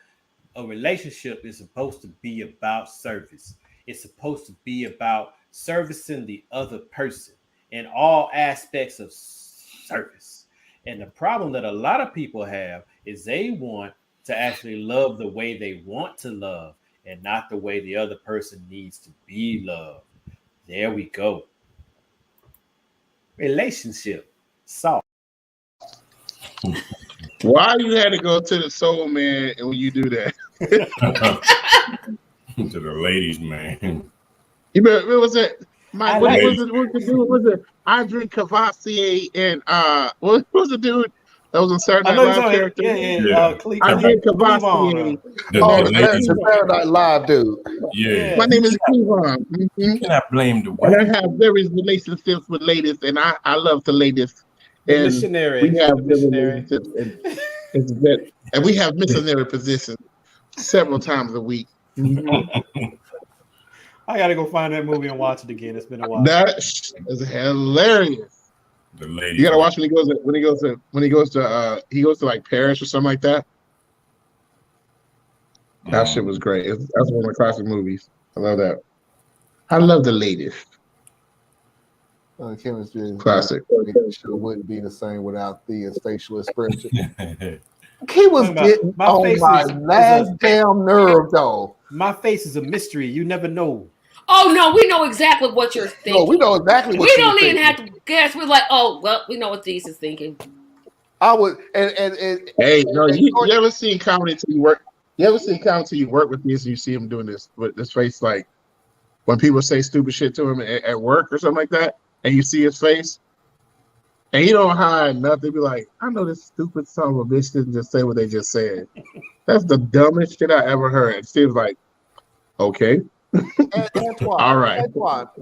a relationship is supposed to be about service. It's supposed to be about servicing the other person in all aspects of service. And the problem that a lot of people have is they want to actually love the way they want to love and not the way the other person needs to be loved. There we go. Relationship solved. Why you had to go to the soul man when you do that? To the ladies, man. You remember, was it I what like was it? What was the dude? Was it Andre Cavassier and what was the dude that was on Saturday I Night know he's Live on it. character? Yeah. Andre Cleavon. Cavassier. The Oh, and, the ladies, Saturday Night Live dude. yeah. my name is Cleavon. You cannot blame the And white. I have various relationships with ladies, and I love the ladies. The And missionary. we have The good missionary. relationships, and we have missionary positions several times a week. I gotta go find that movie and watch it again. It's been a while. That is hilarious. The ladies. You gotta watch when he goes to like Paris or something like that. That shit was great. That's one of the classic movies. I love that. I love the latest. Chemistry Classic. wouldn't be the same without Thea's facial expression. Yeah. He was getting My on face my is last damn nerve, though. My face is a mystery. You never know. Oh no, we know exactly what you're thinking. No, we know exactly what we you're don't even thinking. have to guess. We're like, oh well, we know what Thies is thinking. I would and Hey, no, you ever seen comedy till you work? You ever seen comedy till you work with these and you see him doing this with this face, like when people say stupid shit to him at work or something like that, and you see his face, and he don't hide nothing. Be like, I know this stupid son of a bitch didn't just say what they just said. That's the dumbest shit I ever heard. And Steve's like, okay, Antoine, all right,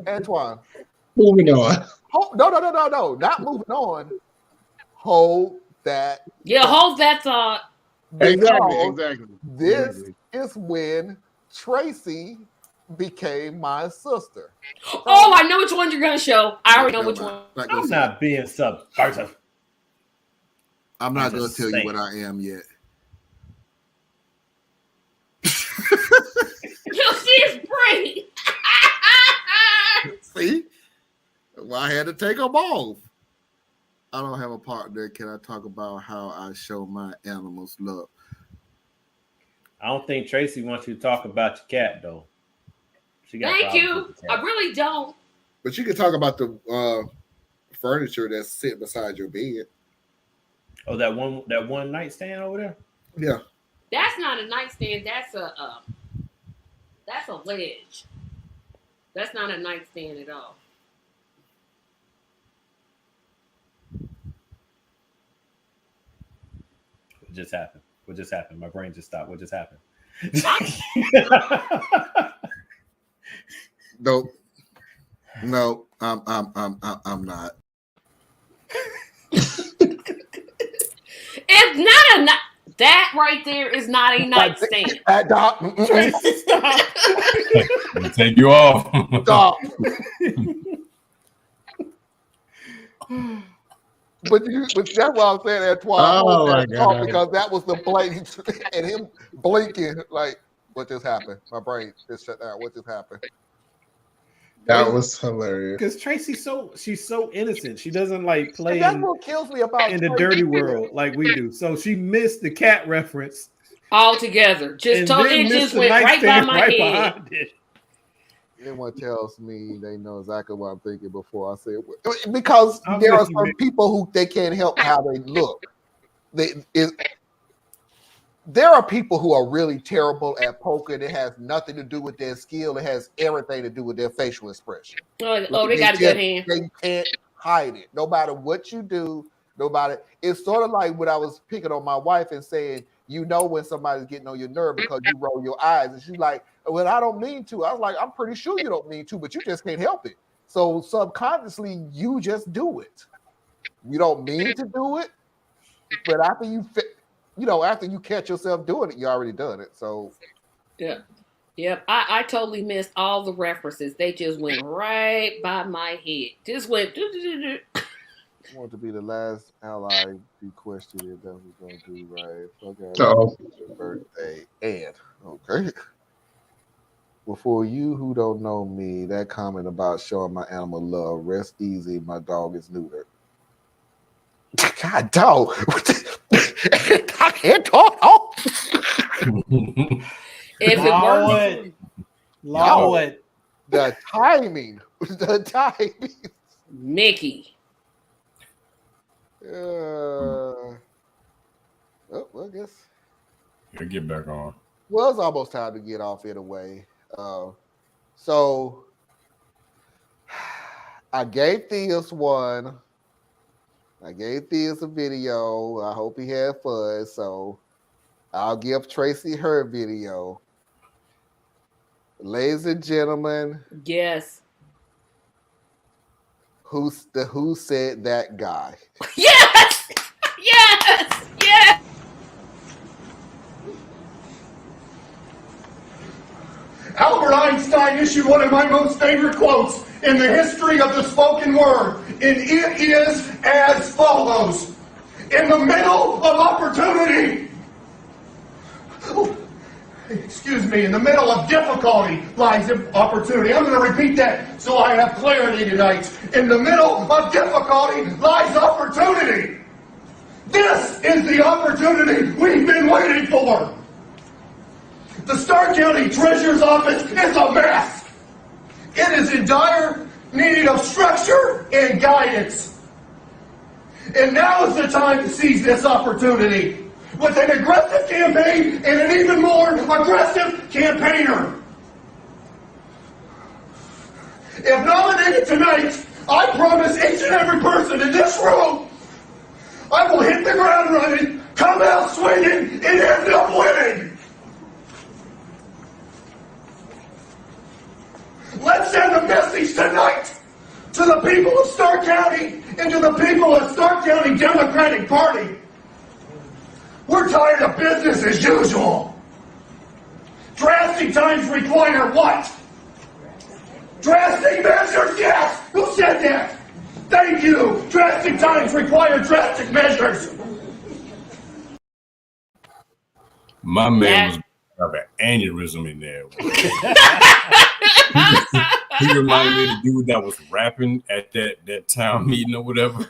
Antoine. moving on. No, not moving on. Hold that. Yeah, hold that thought. Exactly. This is when Tracy became my sister. Oh, I know which one you're gonna show. I already know which one. I'm not being subversive. I'm not going to tell you what I am yet. You see his brain. See? Well, I had to take them off. I don't have a partner. Can I talk about how I show my animals love? I don't think Tracy wants you to talk about your cat, though. She got Thank problems you. with the cat. I really don't. But you can talk about the furniture that's sitting beside your bed. Oh, that one nightstand over there? Yeah. That's not a nightstand. That's a ledge. That's not a nightstand at all. What just happened? What just happened? My brain just stopped. What just happened? No, I'm not. It's not a that right there is not a nightstand. Tracy, stop. Let me take you off. Stop. But that's what I'm saying, Antoine. Oh my God. Because that was the blatant and him blinking like, what just happened? My brain just shut down. What just happened? That was hilarious. Because Tracy's she's so innocent. She doesn't like play And that's what kills me about in the dirty world like we do. So she missed the cat reference. Altogether. It just went right by my head. behind it. Everyone tells me they know exactly what I'm thinking before I say it. Because I'm there are with you, some man. people who they can't help how they look. There are people who are really terrible at poker. It has nothing to do with their skill. It has everything to do with their facial expression. Oh, they got a good hand. They can't hide it. No matter what you do, it's sort of like when I was picking on my wife and saying, you know when somebody's getting on your nerve because you roll your eyes. And she's like, well, I don't mean to. I was like, I'm pretty sure you don't mean to, but you just can't help it. So subconsciously, you just do it. You don't mean to do it, but after you catch yourself doing it, you already done it. So Yep. I totally missed all the references. They just went right by my head. Just went. I want to be the last ally be questioned if that was gonna do right. Okay. Uh-oh. Your birthday and okay. Well, for you who don't know me, that comment about showing my animal love, rest easy. My dog is neutered. God, dog. I can't talk. If it works, Lord. The timing. The timing. Mickey. Oh, I guess. He'll get back on. Well, it's almost time to get off anyway. So I gave Theus one. I gave Theus a video. I hope he had fun. So I'll give Tracy her video. Ladies and gentlemen. Yes. Who said that guy? Yes! Yes! Yes! Albert Einstein issued one of my most favorite quotes in the history of the spoken word, and it is as follows. In the middle of opportunity, in the middle of difficulty lies opportunity. I'm going to repeat that so I have clarity tonight. In the middle of difficulty lies opportunity. This is the opportunity we've been waiting for. The Stark County Treasurer's Office is a mess. It is in dire need of structure and guidance. And now is the time to seize this opportunity with an aggressive campaign and an even more aggressive campaigner. If nominated tonight, I promise each and every person in this room, I will hit the ground running, come out swinging, and end up winning. Let's send a message tonight to the people of Stark County and to the people of Stark County Democratic Party. We're tired of business as usual. Drastic times require what? Drastic measures, yes! Who said that? Thank you! Drastic times require drastic measures. My man was have an aneurysm in there. He reminded me of the dude that was rapping at that town meeting or whatever.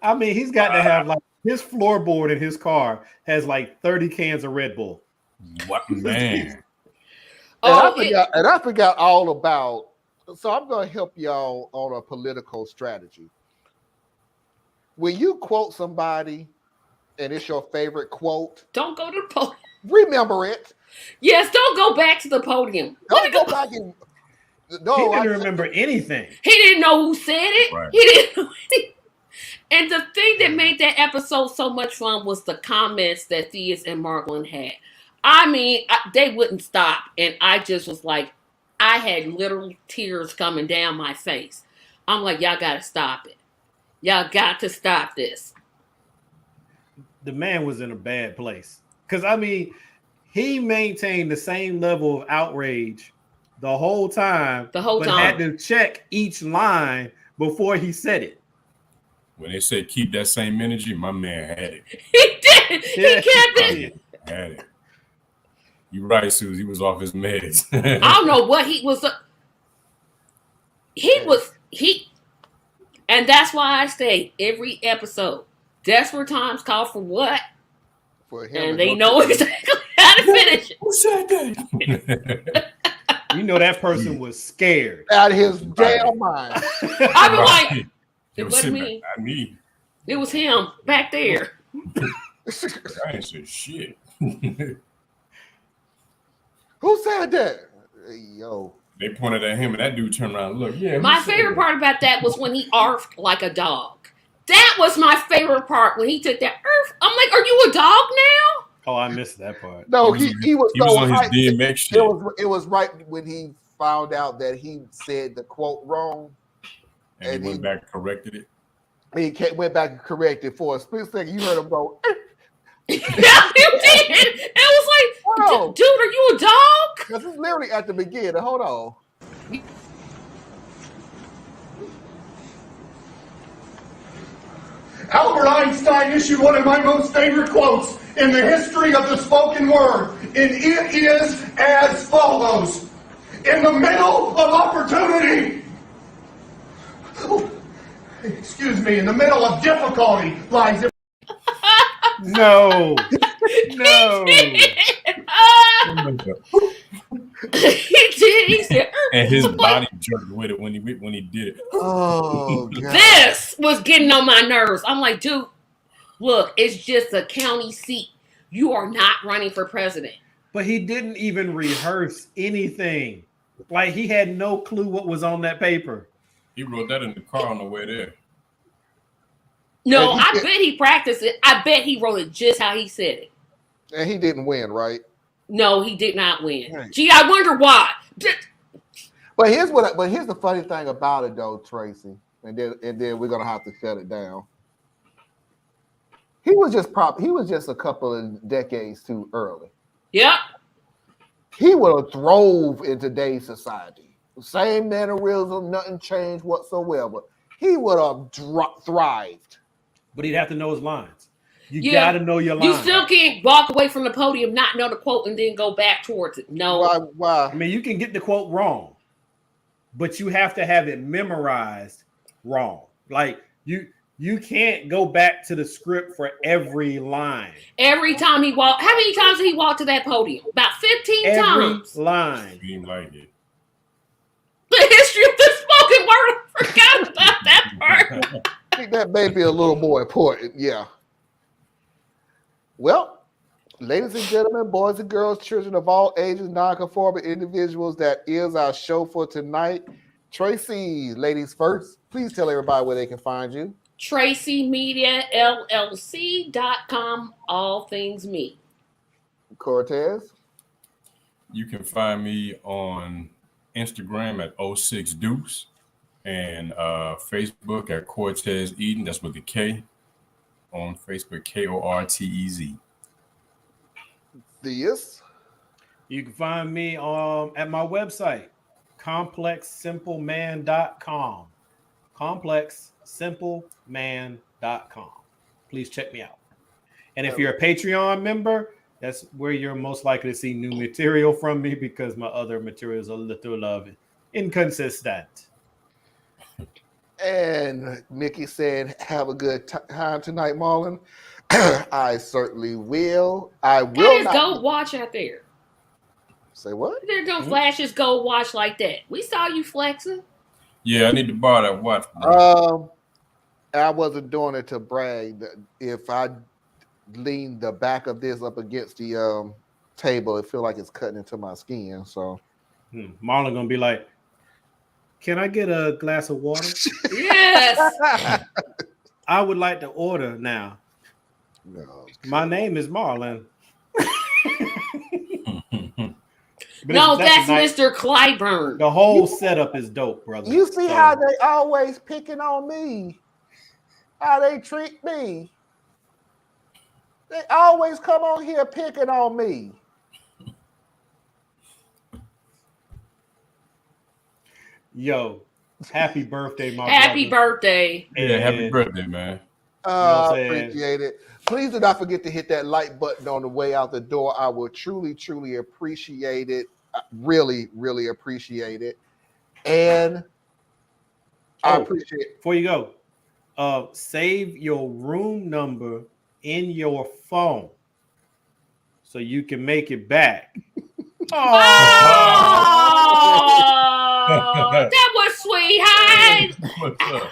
I mean, he's got to have like his floorboard in his car has like 30 cans of Red Bull. What man? And I forgot all about. So I'm going to help y'all on a political strategy. When you quote somebody and it's your favorite quote, don't go to the podium. Remember it. Yes, don't go back to the podium. Don't go back and. No, he didn't remember anything. He didn't know who said it. Right. He didn't know anything. And the thing that made that episode so much fun was the comments that Theus and Margolin had. I mean, they wouldn't stop. And I just was like, I had literal tears coming down my face. I'm like, y'all got to stop it. Y'all got to stop this. The man was in a bad place. Because, I mean, he maintained the same level of outrage the whole time. But had to check each line before he said it. When they said keep that same energy, my man had it. He did. He kept it. Had it. You're right, Suze. He was off his meds. I don't know what he was. And that's why I say every episode, desperate times call for what? For him and they know exactly how to finish it. Who said that? You know that person was scared. Out of his damn mind. I was like, it wasn't me. Not me. It was him back there. I ain't said shit. Who said that? Yo. They pointed at him and that dude turned around and looked. Yeah. My favorite part about that was when he arfed like a dog. That was my favorite part when he took that earth. I'm like, are you a dog now? Oh, I missed that part. No, he was on his DMX shit. It was right when he found out that he said the quote wrong. And he went back and corrected it. He went back and corrected for a split second. You heard him go. Yeah, you did. It was like, dude, are you a dog? This is literally at the beginning. Hold on. Albert Einstein issued one of my most favorite quotes in the history of the spoken word, and it is as follows. In the middle of opportunity, in the middle of difficulty lies... No. He did. He said, And his body jerked with it when he did it. Oh God. this was getting on my nerves. I'm like, dude, look, it's just a county seat. You are not running for president. But he didn't even rehearse anything. Like he had no clue what was on that paper. He wrote that in the car on the way there. No, I bet he practiced it. I bet he wrote it just how he said it. And he didn't win, right? No, he did not win. Right. Gee, I wonder why. But here's the funny thing about it though, Tracy, and then we're gonna have to shut it down. He was just a couple of decades too early. Yep. He would have throve in today's society. Same mannerism, nothing changed whatsoever. He would have thrived. But he'd have to know his lines. You got to know your lines. You still can't walk away from the podium, not know the quote, and then go back towards it. No. Why? I mean, you can get the quote wrong, but you have to have it memorized wrong. Like you can't go back to the script for every line. Every time he walked, how many times did he walk to that podium? About 15 times. Every line. Seemed like it. The history of the spoken word. I forgot about that part. I think that may be a little more important. Yeah. Well, ladies and gentlemen, boys and girls, children of all ages, non-conforming individuals, that is our show for tonight. Tracy, ladies first, please tell everybody where they can find you. TracyMediaLLC.com, all things me. Cortez. You can find me on Instagram at 06Dukes and Facebook at Cortez Eden. That's with the K. On Facebook, KORTEZ. Yes. You can find me at my website, ComplexSimpleMan.com. ComplexSimpleMan.com. Please check me out. And if you're a Patreon member, that's where you're most likely to see new material from me, because my other materials are a little inconsistent. And Mickey said, have a good time tonight, Marlon. I certainly will. I will not. Go watch out there. Say what? There's no flashes go watch like that. We saw you flexing. Yeah, I need to borrow that watch. I wasn't doing it to brag. If I lean the back of this up against the table, it feel like it's cutting into my skin. So Marlon gonna be like, can I get a glass of water? Yes. I would like to order now. No, my name is Marlon. No, that's Mr. Clyburn. The whole setup is dope, brother. You see how they always picking on me? How they treat me? They always come on here picking on me. Yo, happy birthday, my happy brother. Birthday. Yeah, happy birthday, man. Appreciate it. Please do not forget to hit that like button on the way out the door. I will truly, truly appreciate it. Really, really appreciate it. And I appreciate it. Before you go, save your room number in your phone so you can make it back. Oh, that was sweet. Hi. What's up?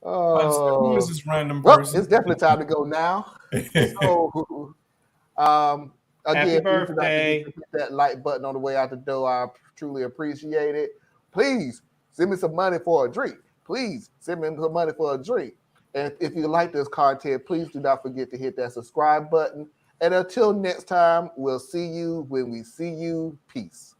Oh, Who is this random well, person? it's definitely time to go now. So, again, happy birthday. Hit that like button on the way out the door. I truly appreciate it. Please send me some money for a drink. Please send me some money for a drink. And if you like this content, please do not forget to hit that subscribe button. And until next time, we'll see you when we see you. Peace.